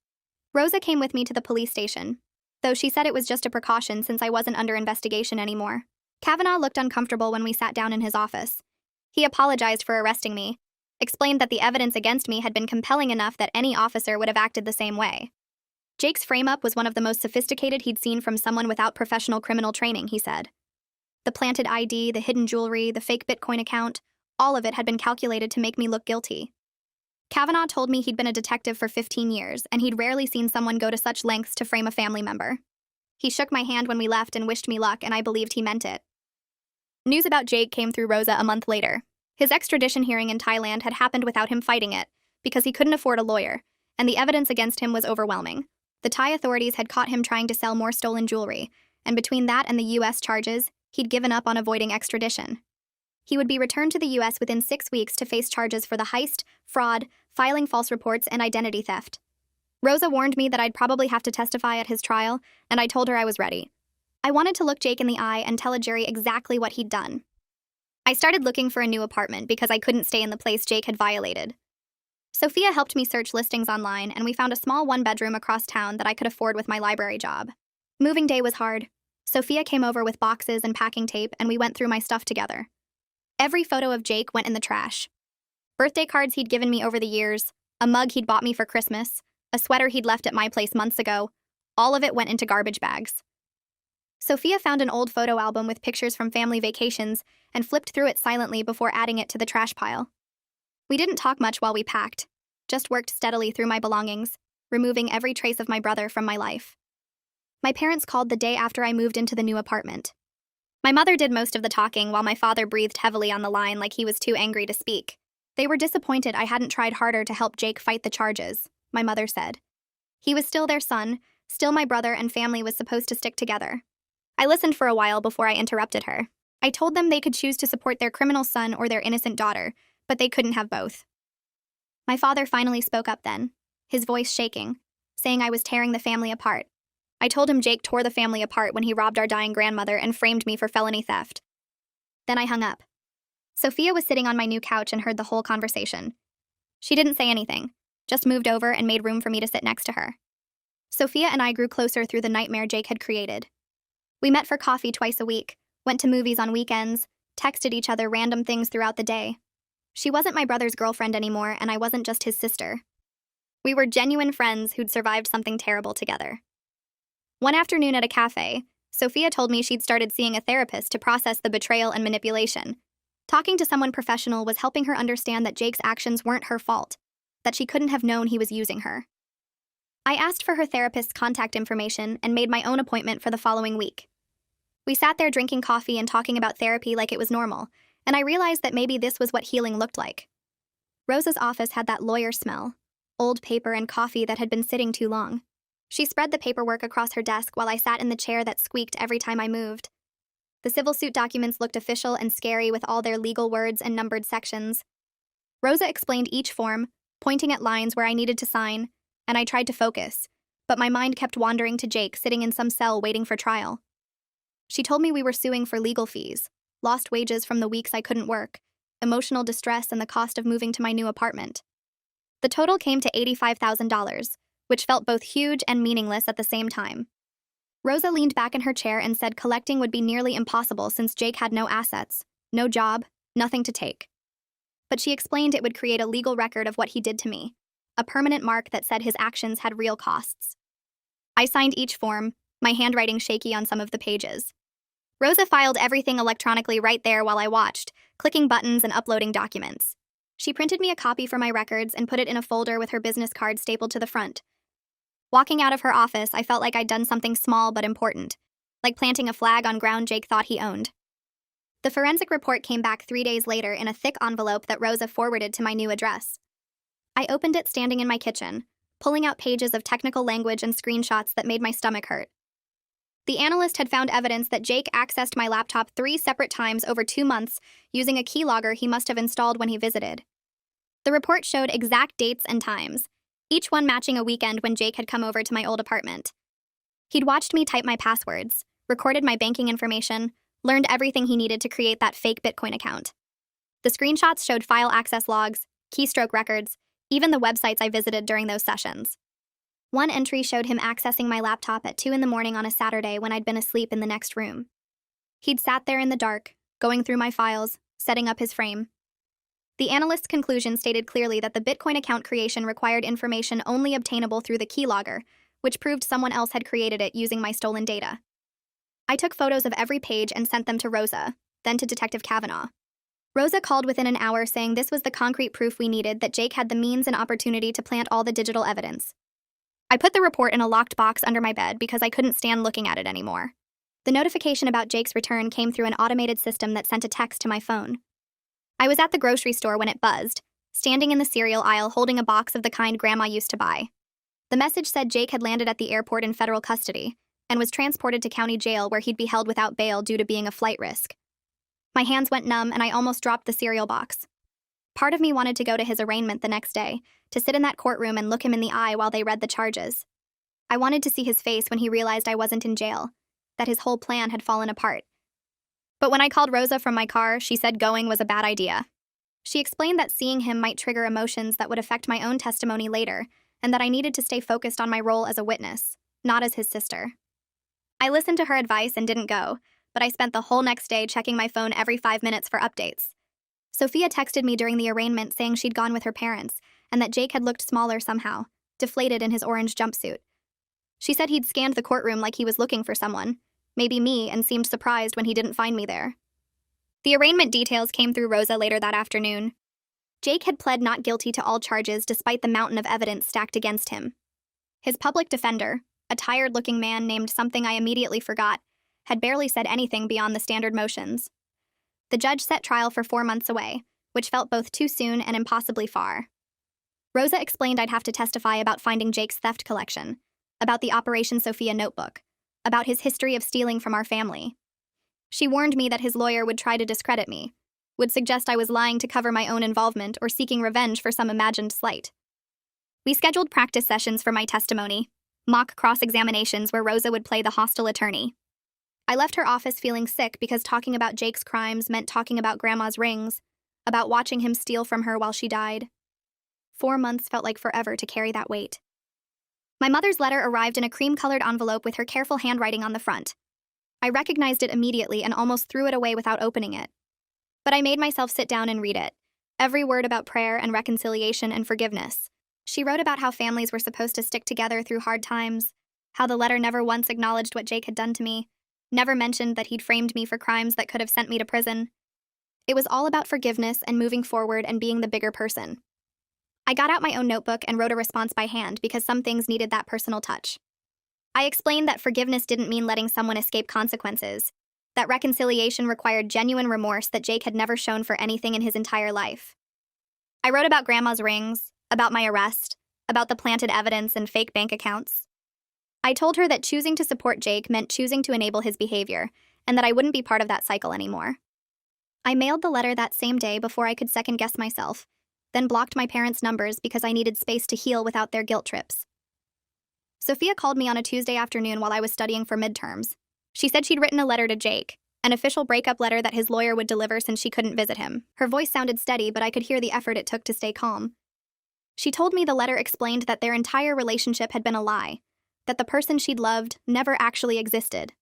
Rosa came with me to the police station, though she said it was just a precaution since I wasn't under investigation anymore. Kavanaugh looked uncomfortable when we sat down in his office. He apologized for arresting me, explained that the evidence against me had been compelling enough that any officer would have acted the same way. Jake's frame-up was one of the most sophisticated he'd seen from someone without professional criminal training, he said. The planted ID, the hidden jewelry, the fake Bitcoin account, all of it had been calculated to make me look guilty. Kavanaugh told me he'd been a detective for 15 years, and he'd rarely seen someone go to such lengths to frame a family member. He shook my hand when we left and wished me luck, and I believed he meant it. News about Jake came through Rosa a month later. His extradition hearing in Thailand had happened without him fighting it, because he couldn't afford a lawyer, and the evidence against him was overwhelming. The Thai authorities had caught him trying to sell more stolen jewelry, and between that and the U.S. charges, he'd given up on avoiding extradition. He would be returned to the U.S. within 6 weeks to face charges for the heist, fraud, filing false reports, and identity theft. Rosa warned me that I'd probably have to testify at his trial, and I told her I was ready. I wanted to look Jake in the eye and tell a jury exactly what he'd done. I started looking for a new apartment because I couldn't stay in the place Jake had violated. Sophia helped me search listings online, and we found a small one-bedroom across town that I could afford with my library job. Moving day was hard. Sophia came over with boxes and packing tape, and we went through my stuff together. Every photo of Jake went in the trash. Birthday cards he'd given me over the years, a mug he'd bought me for Christmas, a sweater he'd left at my place months ago, all of it went into garbage bags. Sophia found an old photo album with pictures from family vacations and flipped through it silently before adding it to the trash pile. We didn't talk much while we packed, just worked steadily through my belongings, removing every trace of my brother from my life. My parents called the day after I moved into the new apartment. My mother did most of the talking while my father breathed heavily on the line like he was too angry to speak. They were disappointed I hadn't tried harder to help Jake fight the charges, my mother said. He was still their son, still my brother, and family was supposed to stick together. I listened for a while before I interrupted her. I told them they could choose to support their criminal son or their innocent daughter, but they couldn't have both. My father finally spoke up then, his voice shaking, saying I was tearing the family apart. I told him Jake tore the family apart when he robbed our dying grandmother and framed me for felony theft. Then I hung up. Sophia was sitting on my new couch and heard the whole conversation. She didn't say anything, just moved over and made room for me to sit next to her. Sophia and I grew closer through the nightmare Jake had created. We met for coffee twice a week, went to movies on weekends, texted each other random things throughout the day. She wasn't my brother's girlfriend anymore, and I wasn't just his sister. We were genuine friends who'd survived something terrible together. One afternoon at a cafe, Sophia told me she'd started seeing a therapist to process the betrayal and manipulation. Talking to someone professional was helping her understand that Jake's actions weren't her fault, that she couldn't have known he was using her. I asked for her therapist's contact information and made my own appointment for the following week. We sat there drinking coffee and talking about therapy like it was normal, and I realized that maybe this was what healing looked like. Rosa's office had that lawyer smell, old paper and coffee that had been sitting too long. She spread the paperwork across her desk while I sat in the chair that squeaked every time I moved. The civil suit documents looked official and scary with all their legal words and numbered sections. Rosa explained each form, pointing at lines where I needed to sign, and I tried to focus, but my mind kept wandering to Jake sitting in some cell waiting for trial. She told me we were suing for legal fees, lost wages from the weeks I couldn't work, emotional distress, and the cost of moving to my new apartment. The total came to $85,000, which felt both huge and meaningless at the same time. Rosa leaned back in her chair and said collecting would be nearly impossible since Jake had no assets, no job, nothing to take. But she explained it would create a legal record of what he did to me, a permanent mark that said his actions had real costs. I signed each form, my handwriting shaky on some of the pages. Rosa filed everything electronically right there while I watched, clicking buttons and uploading documents. She printed me a copy for my records and put it in a folder with her business card stapled to the front. Walking out of her office, I felt like I'd done something small but important, like planting a flag on ground Jake thought he owned. The forensic report came back 3 days later in a thick envelope that Rosa forwarded to my new address. I opened it standing in my kitchen, pulling out pages of technical language and screenshots that made my stomach hurt. The analyst had found evidence that Jake accessed my laptop 3 separate times over 2 months using a keylogger he must have installed when he visited. The report showed exact dates and times, each one matching a weekend when Jake had come over to my old apartment. He'd watched me type my passwords, recorded my banking information, learned everything he needed to create that fake Bitcoin account. The screenshots showed file access logs, keystroke records, even the websites I visited during those sessions. One entry showed him accessing my laptop at 2 in the morning on a Saturday when I'd been asleep in the next room. He'd sat there in the dark, going through my files, setting up his frame. The analyst's conclusion stated clearly that the Bitcoin account creation required information only obtainable through the keylogger, which proved someone else had created it using my stolen data. I took photos of every page and sent them to Rosa, then to Detective Kavanaugh. Rosa called within an hour saying this was the concrete proof we needed that Jake had the means and opportunity to plant all the digital evidence. I put the report in a locked box under my bed because I couldn't stand looking at it anymore. The notification about Jake's return came through an automated system that sent a text to my phone. I was at the grocery store when it buzzed, standing in the cereal aisle holding a box of the kind Grandma used to buy. The message said Jake had landed at the airport in federal custody and was transported to county jail where he'd be held without bail due to being a flight risk. My hands went numb and I almost dropped the cereal box. Part of me wanted to go to his arraignment the next day, to sit in that courtroom and look him in the eye while they read the charges. I wanted to see his face when he realized I wasn't in jail, that his whole plan had fallen apart. But when I called Rosa from my car, she said going was a bad idea. She explained that seeing him might trigger emotions that would affect my own testimony later, and that I needed to stay focused on my role as a witness, not as his sister. I listened to her advice and didn't go, but I spent the whole next day checking my phone every 5 minutes for updates. Sophia texted me during the arraignment saying she'd gone with her parents, and that Jake had looked smaller somehow, deflated in his orange jumpsuit. She said he'd scanned the courtroom like he was looking for someone, maybe me, and seemed surprised when he didn't find me there. The arraignment details came through Rosa later that afternoon. Jake had pled not guilty to all charges despite the mountain of evidence stacked against him. His public defender, a tired-looking man named something I immediately forgot, had barely said anything beyond the standard motions. The judge set trial for 4 months away, which felt both too soon and impossibly far. Rosa explained I'd have to testify about finding Jake's theft collection, about the Operation Sophia notebook, about his history of stealing from our family. She warned me that his lawyer would try to discredit me, would suggest I was lying to cover my own involvement or seeking revenge for some imagined slight. We scheduled practice sessions for my testimony, mock cross-examinations where Rosa would play the hostile attorney. I left her office feeling sick because talking about Jake's crimes meant talking about Grandma's rings, about watching him steal from her while she died. 4 months felt like forever to carry that weight. My mother's letter arrived in a cream-colored envelope with her careful handwriting on the front. I recognized it immediately and almost threw it away without opening it. But I made myself sit down and read it, every word about prayer and reconciliation and forgiveness. She wrote about how families were supposed to stick together through hard times, how the letter never once acknowledged what Jake had done to me, never mentioned that he'd framed me for crimes that could have sent me to prison. It was all about forgiveness and moving forward and being the bigger person. I got out my own notebook and wrote a response by hand because some things needed that personal touch. I explained that forgiveness didn't mean letting someone escape consequences, that reconciliation required genuine remorse that Jake had never shown for anything in his entire life. I wrote about Grandma's rings, about my arrest, about the planted evidence and fake bank accounts. I told her that choosing to support Jake meant choosing to enable his behavior, and that I wouldn't be part of that cycle anymore. I mailed the letter that same day before I could second-guess myself, then blocked my parents' numbers because I needed space to heal without their guilt trips. Sophia called me on a Tuesday afternoon while I was studying for midterms. She said she'd written a letter to Jake, an official breakup letter that his lawyer would deliver since she couldn't visit him. Her voice sounded steady, but I could hear the effort it took to stay calm. She told me the letter explained that their entire relationship had been a lie, that the person she'd loved never actually existed.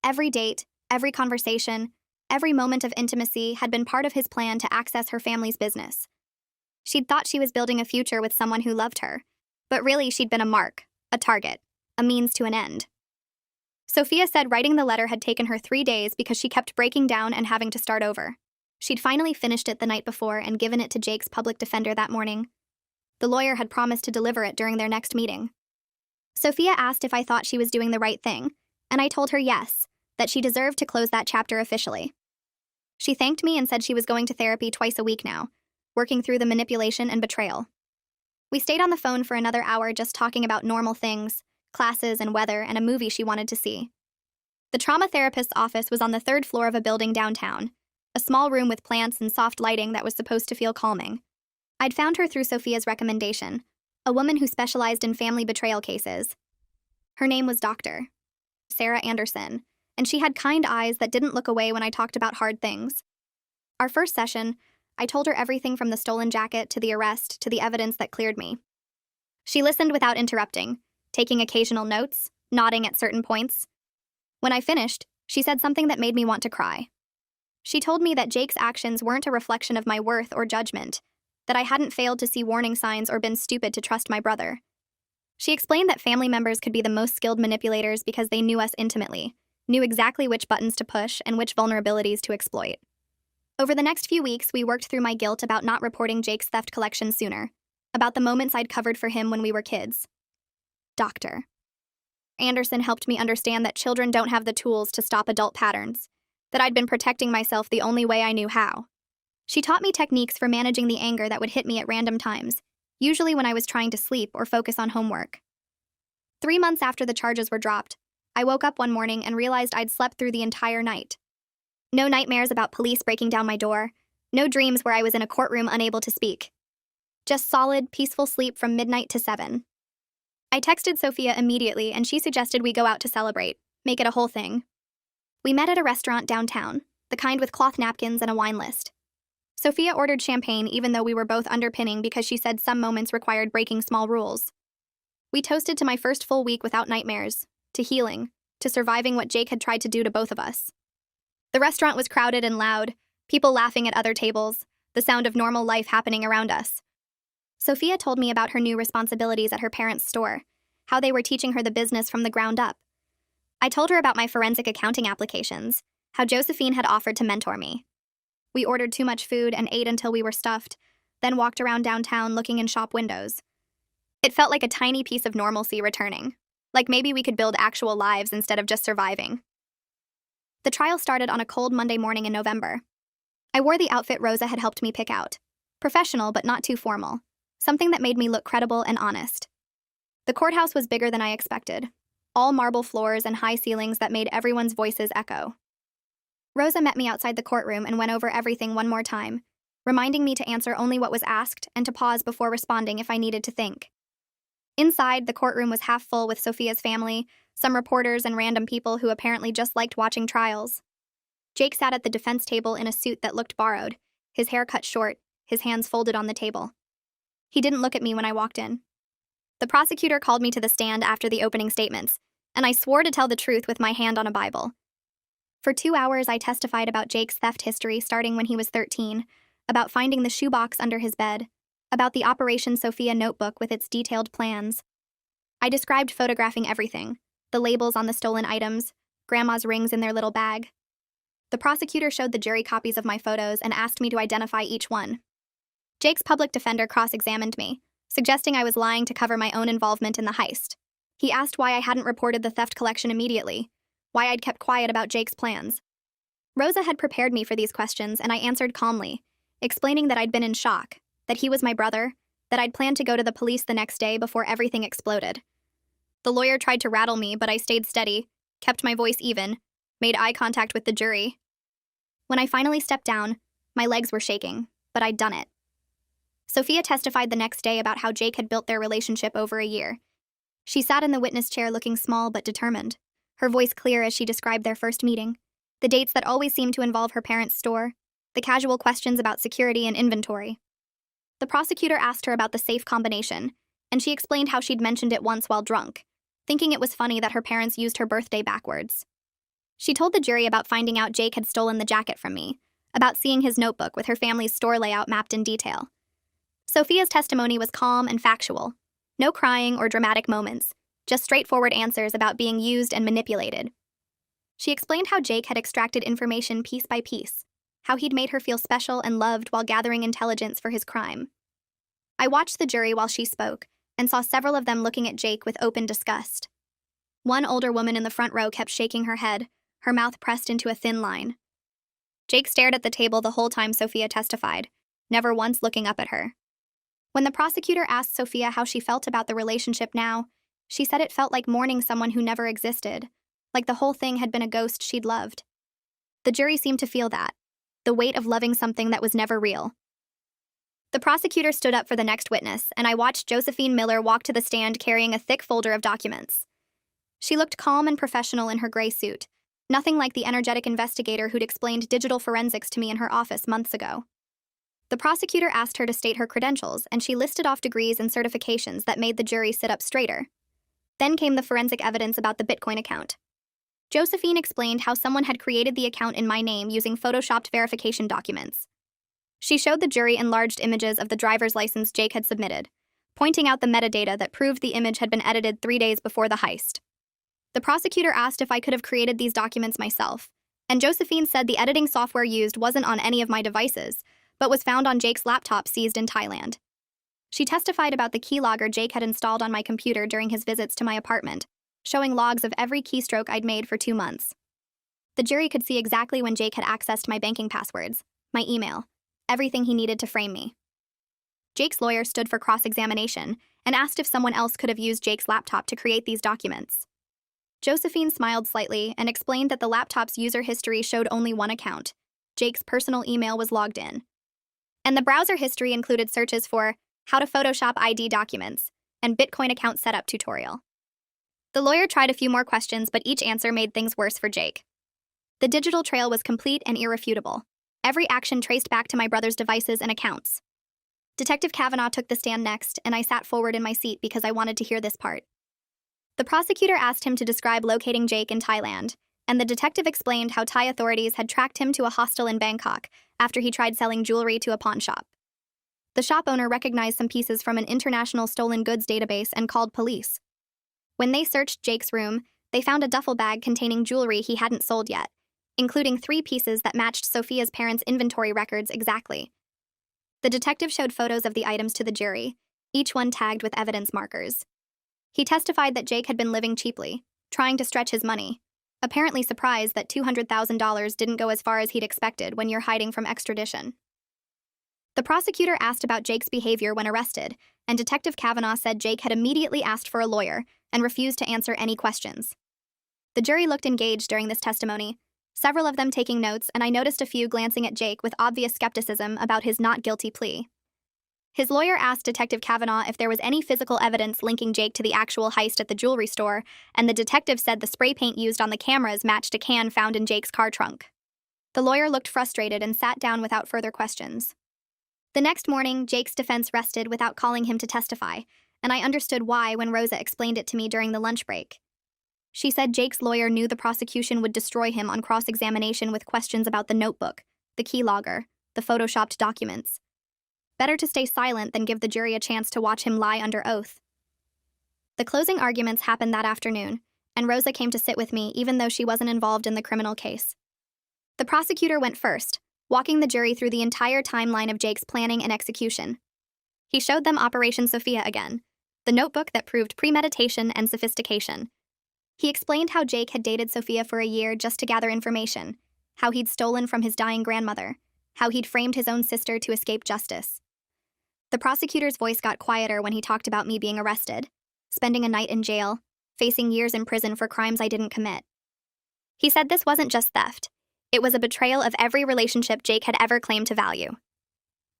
Every date, every conversation, every moment of intimacy had been part of his plan to access her family's business. She'd thought she was building a future with someone who loved her, but really she'd been a mark, a target, a means to an end. Sophia said writing the letter had taken her 3 days because she kept breaking down and having to start over. She'd finally finished it the night before and given it to Jake's public defender that morning. The lawyer had promised to deliver it during their next meeting. Sophia asked if I thought she was doing the right thing, and I told her yes, that she deserved to close that chapter officially. She thanked me and said she was going to therapy twice a week now, working through the manipulation and betrayal. We stayed on the phone for another hour just talking about normal things, classes and weather, and a movie she wanted to see. The trauma therapist's office was on the 3rd floor of a building downtown, a small room with plants and soft lighting that was supposed to feel calming. I'd found her through Sophia's recommendation, a woman who specialized in family betrayal cases. Her name was Dr. Sarah Anderson, and she had kind eyes that didn't look away when I talked about hard things. Our first session, I told her everything from the stolen jacket to the arrest to the evidence that cleared me. She listened without interrupting, taking occasional notes, nodding at certain points. When I finished, she said something that made me want to cry. She told me that Jake's actions weren't a reflection of my worth or judgment, that I hadn't failed to see warning signs or been stupid to trust my brother. She explained that family members could be the most skilled manipulators because they knew us intimately, knew exactly which buttons to push and which vulnerabilities to exploit. Over the next few weeks, we worked through my guilt about not reporting Jake's theft collection sooner, about the moments I'd covered for him when we were kids. Dr. Anderson helped me understand that children don't have the tools to stop adult patterns, that I'd been protecting myself the only way I knew how. She taught me techniques for managing the anger that would hit me at random times, usually when I was trying to sleep or focus on homework. 3 months after the charges were dropped, I woke up one morning and realized I'd slept through the entire night. No nightmares about police breaking down my door, no dreams where I was in a courtroom unable to speak. Just solid, peaceful sleep from midnight to 7. I texted Sophia immediately and she suggested we go out to celebrate, make it a whole thing. We met at a restaurant downtown, the kind with cloth napkins and a wine list. Sophia ordered champagne even though we were both underpinning because she said some moments required breaking small rules. We toasted to my first full week without nightmares, to healing, to surviving what Jake had tried to do to both of us. The restaurant was crowded and loud, people laughing at other tables, the sound of normal life happening around us. Sophia told me about her new responsibilities at her parents' store, how they were teaching her the business from the ground up. I told her about my forensic accounting applications, how Josephine had offered to mentor me. We ordered too much food and ate until we were stuffed, then walked around downtown looking in shop windows. It felt like a tiny piece of normalcy returning, like maybe we could build actual lives instead of just surviving. The trial started on a cold Monday morning in November. I wore the outfit Rosa had helped me pick out. Professional but not too formal, something that made me look credible and honest. The courthouse was bigger than I expected, all marble floors and high ceilings that made everyone's voices echo. Rosa met me outside the courtroom and went over everything one more time, reminding me to answer only what was asked and to pause before responding if I needed to think. Inside, the courtroom was half full with Sophia's family, some reporters and random people who apparently just liked watching trials. Jake sat at the defense table in a suit that looked borrowed, his hair cut short, his hands folded on the table. He didn't look at me when I walked in. The prosecutor called me to the stand after the opening statements, and I swore to tell the truth with my hand on a Bible. For 2 hours, I testified about Jake's theft history starting when he was 13, about finding the shoebox under his bed, about the Operation Sophia notebook with its detailed plans. I described photographing everything, the labels on the stolen items, Grandma's rings in their little bag. The prosecutor showed the jury copies of my photos and asked me to identify each one. Jake's public defender cross-examined me, suggesting I was lying to cover my own involvement in the heist. He asked why I hadn't reported the theft collection immediately, why I'd kept quiet about Jake's plans. Rosa had prepared me for these questions, and I answered calmly, explaining that I'd been in shock, that he was my brother, that I'd planned to go to the police the next day before everything exploded. The lawyer tried to rattle me, but I stayed steady, kept my voice even, made eye contact with the jury. When I finally stepped down, my legs were shaking, but I'd done it. Sophia testified the next day about how Jake had built their relationship over a year. She sat in the witness chair looking small but determined, her voice clear as she described their first meeting, the dates that always seemed to involve her parents' store, the casual questions about security and inventory. The prosecutor asked her about the safe combination, and she explained how she'd mentioned it once while drunk, thinking it was funny that her parents used her birthday backwards. She told the jury about finding out Jake had stolen the jacket from me, about seeing his notebook with her family's store layout mapped in detail. Sophia's testimony was calm and factual. No crying or dramatic moments, just straightforward answers about being used and manipulated. She explained how Jake had extracted information piece by piece, how he'd made her feel special and loved while gathering intelligence for his crime. I watched the jury while she spoke, and saw several of them looking at Jake with open disgust. One older woman in the front row kept shaking her head, her mouth pressed into a thin line. Jake stared at the table the whole time Sophia testified, never once looking up at her. When the prosecutor asked Sophia how she felt about the relationship now, she said it felt like mourning someone who never existed, like the whole thing had been a ghost she'd loved. The jury seemed to feel that, the weight of loving something that was never real. The prosecutor stood up for the next witness, and I watched Josephine Miller walk to the stand carrying a thick folder of documents. She looked calm and professional in her gray suit, nothing like the energetic investigator who'd explained digital forensics to me in her office months ago. The prosecutor asked her to state her credentials, and she listed off degrees and certifications that made the jury sit up straighter. Then came the forensic evidence about the Bitcoin account. Josephine explained how someone had created the account in my name using photoshopped verification documents. She showed the jury enlarged images of the driver's license Jake had submitted, pointing out the metadata that proved the image had been edited 3 days before the heist. The prosecutor asked if I could have created these documents myself, and Josephine said the editing software used wasn't on any of my devices, but was found on Jake's laptop seized in Thailand. She testified about the keylogger Jake had installed on my computer during his visits to my apartment, showing logs of every keystroke I'd made for 2 months. The jury could see exactly when Jake had accessed my banking passwords, my email, everything he needed to frame me. Jake's lawyer stood for cross-examination and asked if someone else could have used Jake's laptop to create these documents. Josephine smiled slightly and explained that the laptop's user history showed only one account. Jake's personal email was logged in. And the browser history included searches for how to Photoshop ID documents and Bitcoin account setup tutorial. The lawyer tried a few more questions, but each answer made things worse for Jake. The digital trail was complete and irrefutable. Every action traced back to my brother's devices and accounts. Detective Kavanaugh took the stand next, and I sat forward in my seat because I wanted to hear this part. The prosecutor asked him to describe locating Jake in Thailand, and the detective explained how Thai authorities had tracked him to a hostel in Bangkok after he tried selling jewelry to a pawn shop. The shop owner recognized some pieces from an international stolen goods database and called police. When they searched Jake's room, they found a duffel bag containing jewelry he hadn't sold yet, including 3 pieces that matched Sophia's parents' inventory records exactly. The detective showed photos of the items to the jury, each one tagged with evidence markers. He testified that Jake had been living cheaply, trying to stretch his money, apparently surprised that $200,000 didn't go as far as he'd expected when you're hiding from extradition. The prosecutor asked about Jake's behavior when arrested, and Detective Kavanaugh said Jake had immediately asked for a lawyer and refused to answer any questions. The jury looked engaged during this testimony, several of them taking notes, and I noticed a few glancing at Jake with obvious skepticism about his not guilty plea. His lawyer asked Detective Kavanaugh if there was any physical evidence linking Jake to the actual heist at the jewelry store, and the detective said the spray paint used on the cameras matched a can found in Jake's car trunk. The lawyer looked frustrated and sat down without further questions. The next morning, Jake's defense rested without calling him to testify, and I understood why when Rosa explained it to me during the lunch break. She said Jake's lawyer knew the prosecution would destroy him on cross-examination with questions about the notebook, the keylogger, the photoshopped documents. Better to stay silent than give the jury a chance to watch him lie under oath. The closing arguments happened that afternoon, and Rosa came to sit with me even though she wasn't involved in the criminal case. The prosecutor went first, walking the jury through the entire timeline of Jake's planning and execution. He showed them Operation Sophia again, the notebook that proved premeditation and sophistication. He explained how Jake had dated Sophia for a year just to gather information, how he'd stolen from his dying grandmother, how he'd framed his own sister to escape justice. The prosecutor's voice got quieter when he talked about me being arrested, spending a night in jail, facing years in prison for crimes I didn't commit. He said this wasn't just theft. It was a betrayal of every relationship Jake had ever claimed to value.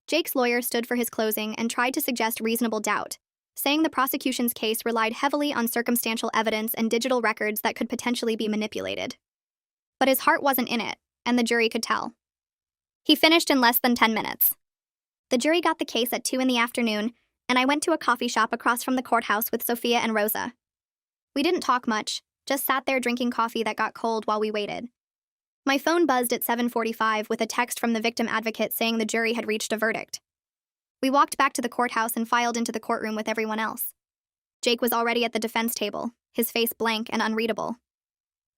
Jake's lawyer stood for his closing and tried to suggest reasonable doubt, saying the prosecution's case relied heavily on circumstantial evidence and digital records that could potentially be manipulated. But his heart wasn't in it, and the jury could tell. He finished in less than 10 minutes. The jury got the case at 2 p.m, and I went to a coffee shop across from the courthouse with Sophia and Rosa. We didn't talk much, just sat there drinking coffee that got cold while we waited. My phone buzzed at 7:45 with a text from the victim advocate saying the jury had reached a verdict. We walked back to the courthouse and filed into the courtroom with everyone else. Jake was already at the defense table, his face blank and unreadable.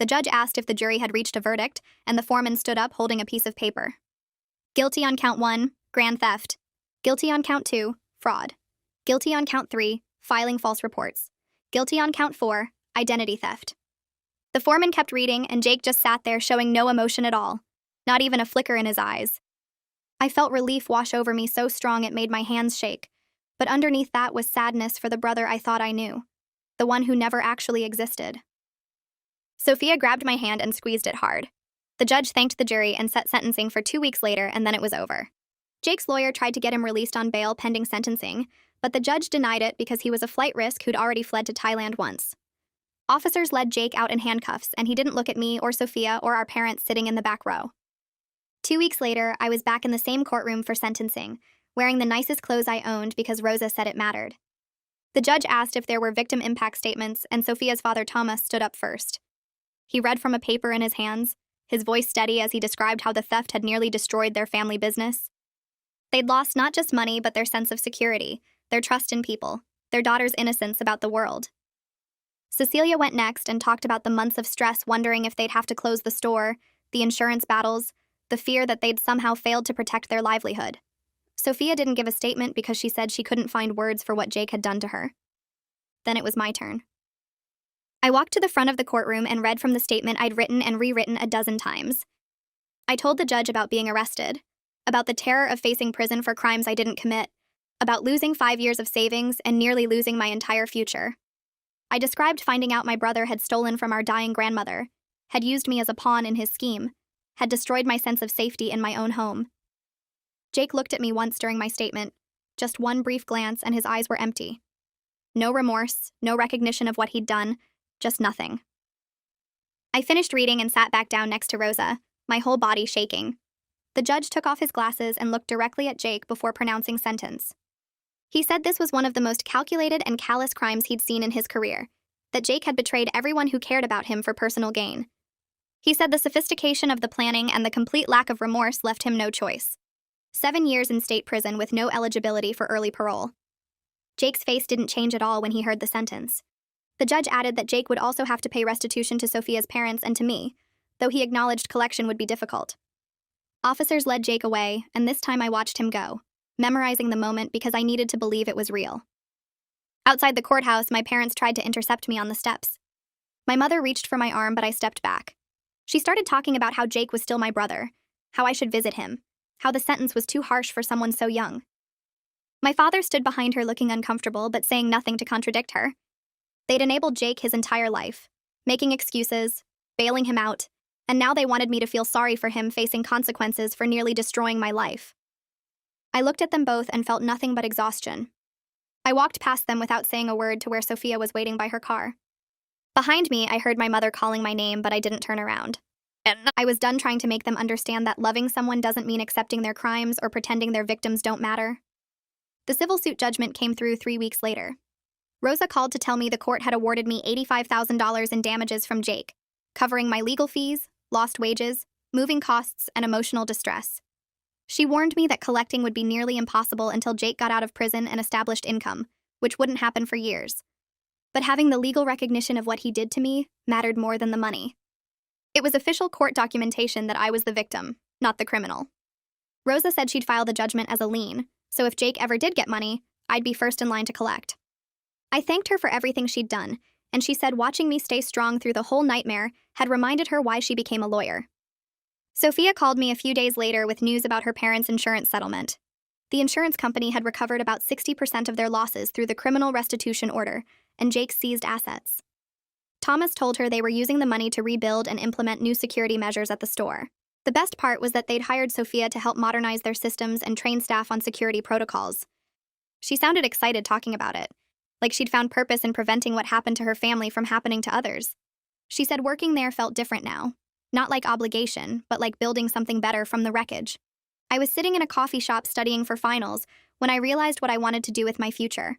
The judge asked if the jury had reached a verdict, and the foreman stood up holding a piece of paper. Guilty on count 1, grand theft. Guilty on count 2, fraud. Guilty on count 3, filing false reports. Guilty on count 4, identity theft. The foreman kept reading, and Jake just sat there showing no emotion at all, not even a flicker in his eyes. I felt relief wash over me so strong it made my hands shake, but underneath that was sadness for the brother I thought I knew, the one who never actually existed. Sophia grabbed my hand and squeezed it hard. The judge thanked the jury and set sentencing for 2 weeks later, and then it was over. Jake's lawyer tried to get him released on bail pending sentencing, but the judge denied it because he was a flight risk who'd already fled to Thailand once. Officers led Jake out in handcuffs, and he didn't look at me or Sophia or our parents sitting in the back row. 2 weeks later, I was back in the same courtroom for sentencing, wearing the nicest clothes I owned because Rosa said it mattered. The judge asked if there were victim impact statements, and Sophia's father Thomas stood up first. He read from a paper in his hands, his voice steady as he described how the theft had nearly destroyed their family business. They'd lost not just money, but their sense of security, their trust in people, their daughter's innocence about the world. Cecilia went next and talked about the months of stress, wondering if they'd have to close the store, the insurance battles, the fear that they'd somehow failed to protect their livelihood. Sophia didn't give a statement because she said she couldn't find words for what Jake had done to her. Then it was my turn. I walked to the front of the courtroom and read from the statement I'd written and rewritten a dozen times. I told the judge about being arrested, about the terror of facing prison for crimes I didn't commit, about losing 5 years of savings and nearly losing my entire future. I described finding out my brother had stolen from our dying grandmother, had used me as a pawn in his scheme, had destroyed my sense of safety in my own home. Jake looked at me once during my statement, just one brief glance, and his eyes were empty. No remorse, no recognition of what he'd done, just nothing. I finished reading and sat back down next to Rosa, my whole body shaking. The judge took off his glasses and looked directly at Jake before pronouncing sentence. He said this was one of the most calculated and callous crimes he'd seen in his career, that Jake had betrayed everyone who cared about him for personal gain. He said the sophistication of the planning and the complete lack of remorse left him no choice. 7 years in state prison with no eligibility for early parole. Jake's face didn't change at all when he heard the sentence. The judge added that Jake would also have to pay restitution to Sophia's parents and to me, though he acknowledged collection would be difficult. Officers led Jake away, and this time I watched him go, memorizing the moment because I needed to believe it was real. Outside the courthouse, my parents tried to intercept me on the steps. My mother reached for my arm, but I stepped back. She started talking about how Jake was still my brother, how I should visit him, how the sentence was too harsh for someone so young. My father stood behind her looking uncomfortable, but saying nothing to contradict her. They'd enabled Jake his entire life, making excuses, bailing him out, and now they wanted me to feel sorry for him facing consequences for nearly destroying my life. I looked at them both and felt nothing but exhaustion. I walked past them without saying a word to where Sophia was waiting by her car. Behind me, I heard my mother calling my name, but I didn't turn around. I was done trying to make them understand that loving someone doesn't mean accepting their crimes or pretending their victims don't matter. The civil suit judgment came through 3 weeks later. Rosa called to tell me the court had awarded me $85,000 in damages from Jake, covering my legal fees, lost wages, moving costs, and emotional distress. She warned me that collecting would be nearly impossible until Jake got out of prison and established income, which wouldn't happen for years. But having the legal recognition of what he did to me mattered more than the money. It was official court documentation that I was the victim, not the criminal. Rosa said she'd file the judgment as a lien, so if Jake ever did get money, I'd be first in line to collect. I thanked her for everything she'd done, and she said watching me stay strong through the whole nightmare had reminded her why she became a lawyer. Sophia called me a few days later with news about her parents' insurance settlement. The insurance company had recovered about 60% of their losses through the criminal restitution order, and Jake's seized assets. Thomas told her they were using the money to rebuild and implement new security measures at the store. The best part was that they'd hired Sophia to help modernize their systems and train staff on security protocols. She sounded excited talking about it, like she'd found purpose in preventing what happened to her family from happening to others. She said working there felt different now, not like obligation, but like building something better from the wreckage. I was sitting in a coffee shop studying for finals when I realized what I wanted to do with my future.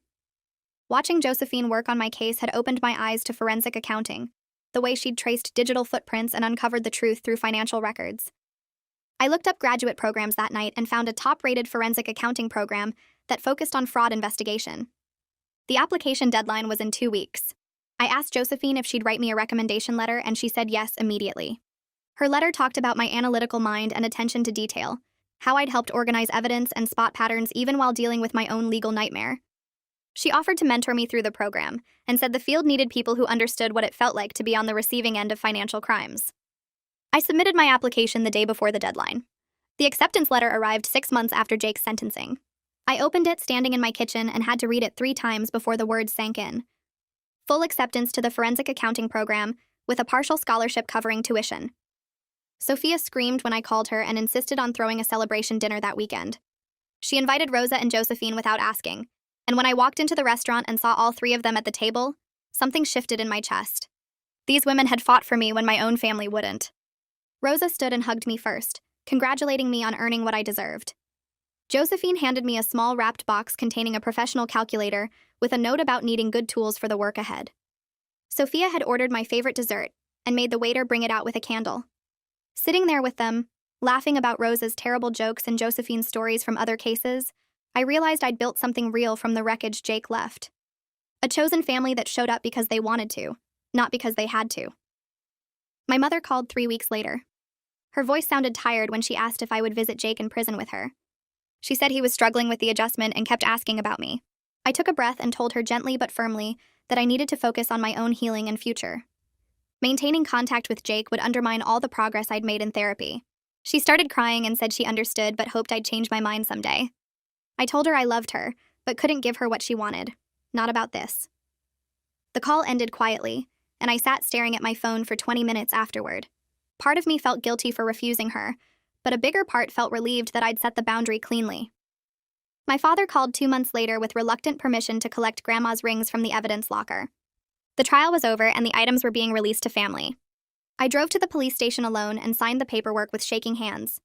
Watching Josephine work on my case had opened my eyes to forensic accounting, the way she'd traced digital footprints and uncovered the truth through financial records. I looked up graduate programs that night and found a top-rated forensic accounting program that focused on fraud investigation. The application deadline was in 2 weeks. I asked Josephine if she'd write me a recommendation letter, and she said yes immediately. Her letter talked about my analytical mind and attention to detail, how I'd helped organize evidence and spot patterns even while dealing with my own legal nightmare. She offered to mentor me through the program and said the field needed people who understood what it felt like to be on the receiving end of financial crimes. I submitted my application the day before the deadline. The acceptance letter arrived 6 months after Jake's sentencing. I opened it standing in my kitchen and had to read it 3 times before the words sank in. Full acceptance to the forensic accounting program, with a partial scholarship covering tuition. Sophia screamed when I called her and insisted on throwing a celebration dinner that weekend. She invited Rosa and Josephine without asking, and when I walked into the restaurant and saw all 3 of them at the table, something shifted in my chest. These women had fought for me when my own family wouldn't. Rosa stood and hugged me first, congratulating me on earning what I deserved. Josephine handed me a small wrapped box containing a professional calculator with a note about needing good tools for the work ahead. Sophia had ordered my favorite dessert and made the waiter bring it out with a candle. Sitting there with them, laughing about Rosa's terrible jokes and Josephine's stories from other cases, I realized I'd built something real from the wreckage Jake left. A chosen family that showed up because they wanted to, not because they had to. My mother called 3 weeks later. Her voice sounded tired when she asked if I would visit Jake in prison with her. She said he was struggling with the adjustment and kept asking about me. I took a breath and told her gently but firmly that I needed to focus on my own healing and future. Maintaining contact with Jake would undermine all the progress I'd made in therapy. She started crying and said she understood but hoped I'd change my mind someday. I told her I loved her, but couldn't give her what she wanted. Not about this. The call ended quietly, and I sat staring at my phone for 20 minutes afterward. Part of me felt guilty for refusing her, but a bigger part felt relieved that I'd set the boundary cleanly. My father called 2 months later with reluctant permission to collect Grandma's rings from the evidence locker. The trial was over and the items were being released to family. I drove to the police station alone and signed the paperwork with shaking hands.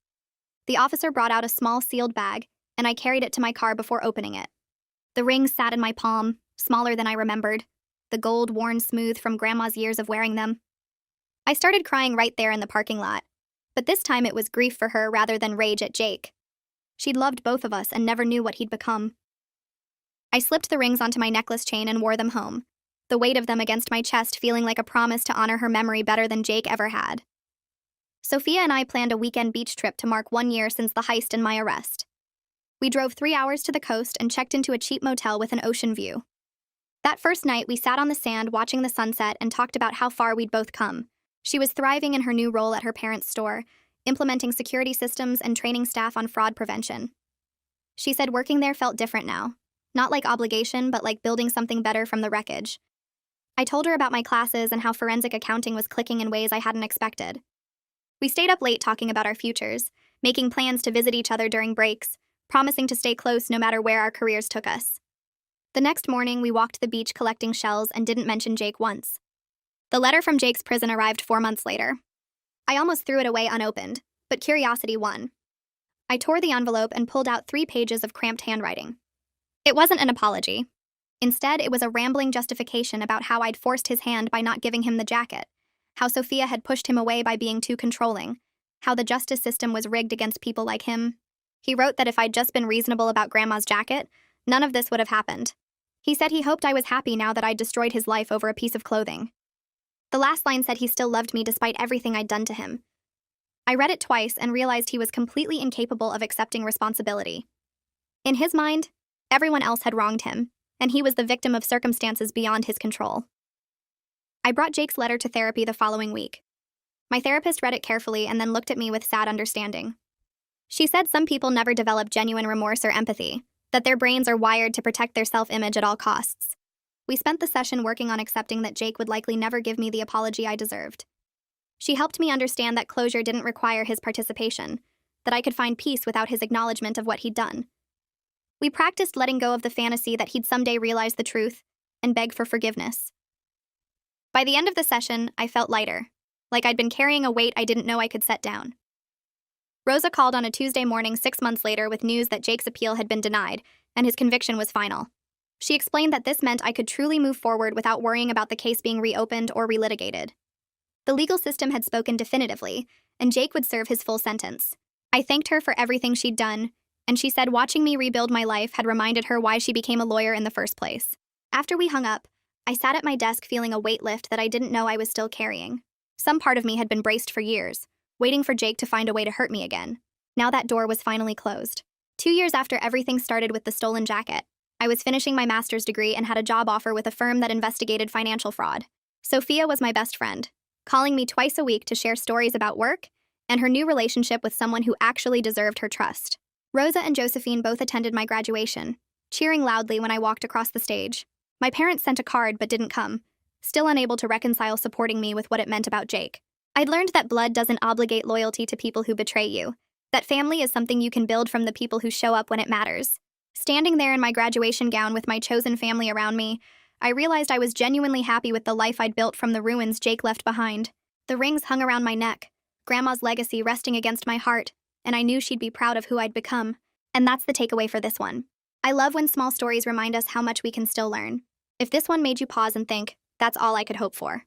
The officer brought out a small sealed bag, and I carried it to my car before opening it. The rings sat in my palm, smaller than I remembered, the gold worn smooth from Grandma's years of wearing them. I started crying right there in the parking lot, but this time it was grief for her rather than rage at Jake. She'd loved both of us and never knew what he'd become. I slipped the rings onto my necklace chain and wore them home, the weight of them against my chest feeling like a promise to honor her memory better than Jake ever had. Sophia and I planned a weekend beach trip to mark 1 year since the heist and my arrest. We drove 3 hours to the coast and checked into a cheap motel with an ocean view. That first night, we sat on the sand watching the sunset and talked about how far we'd both come. She was thriving in her new role at her parents' store, implementing security systems and training staff on fraud prevention. She said working there felt different now, not like obligation, but like building something better from the wreckage. I told her about my classes and how forensic accounting was clicking in ways I hadn't expected. We stayed up late talking about our futures, making plans to visit each other during breaks, promising to stay close no matter where our careers took us. The next morning, we walked the beach collecting shells and didn't mention Jake once. The letter from Jake's prison arrived 4 months later. I almost threw it away unopened, but curiosity won. I tore the envelope and pulled out 3 pages of cramped handwriting. It wasn't an apology. Instead, it was a rambling justification about how I'd forced his hand by not giving him the jacket, how Sophia had pushed him away by being too controlling, how the justice system was rigged against people like him. He wrote that if I'd just been reasonable about Grandma's jacket, none of this would have happened. He said he hoped I was happy now that I'd destroyed his life over a piece of clothing. The last line said he still loved me despite everything I'd done to him. I read it twice and realized he was completely incapable of accepting responsibility. In his mind, everyone else had wronged him, and he was the victim of circumstances beyond his control. I brought Jake's letter to therapy the following week. My therapist read it carefully and then looked at me with sad understanding. She said some people never develop genuine remorse or empathy, that their brains are wired to protect their self-image at all costs. We spent the session working on accepting that Jake would likely never give me the apology I deserved. She helped me understand that closure didn't require his participation, that I could find peace without his acknowledgement of what he'd done. We practiced letting go of the fantasy that he'd someday realize the truth and beg for forgiveness. By the end of the session, I felt lighter, like I'd been carrying a weight I didn't know I could set down. Rosa called on a Tuesday morning 6 months later with news that Jake's appeal had been denied and his conviction was final. She explained that this meant I could truly move forward without worrying about the case being reopened or relitigated. The legal system had spoken definitively, and Jake would serve his full sentence. I thanked her for everything she'd done and she said watching me rebuild my life had reminded her why she became a lawyer in the first place. After we hung up, I sat at my desk feeling a weight lift that I didn't know I was still carrying. Some part of me had been braced for years, waiting for Jake to find a way to hurt me again. Now that door was finally closed. 2 years after everything started with the stolen jacket, I was finishing my master's degree and had a job offer with a firm that investigated financial fraud. Sophia was my best friend, calling me twice a week to share stories about work and her new relationship with someone who actually deserved her trust. Rosa and Josephine both attended my graduation, cheering loudly when I walked across the stage. My parents sent a card but didn't come, still unable to reconcile supporting me with what it meant about Jake. I'd learned that blood doesn't obligate loyalty to people who betray you, that family is something you can build from the people who show up when it matters. Standing there in my graduation gown with my chosen family around me, I realized I was genuinely happy with the life I'd built from the ruins Jake left behind. The rings hung around my neck, Grandma's legacy resting against my heart, and I knew she'd be proud of who I'd become. And that's the takeaway for this one. I love when small stories remind us how much we can still learn. If this one made you pause and think, that's all I could hope for.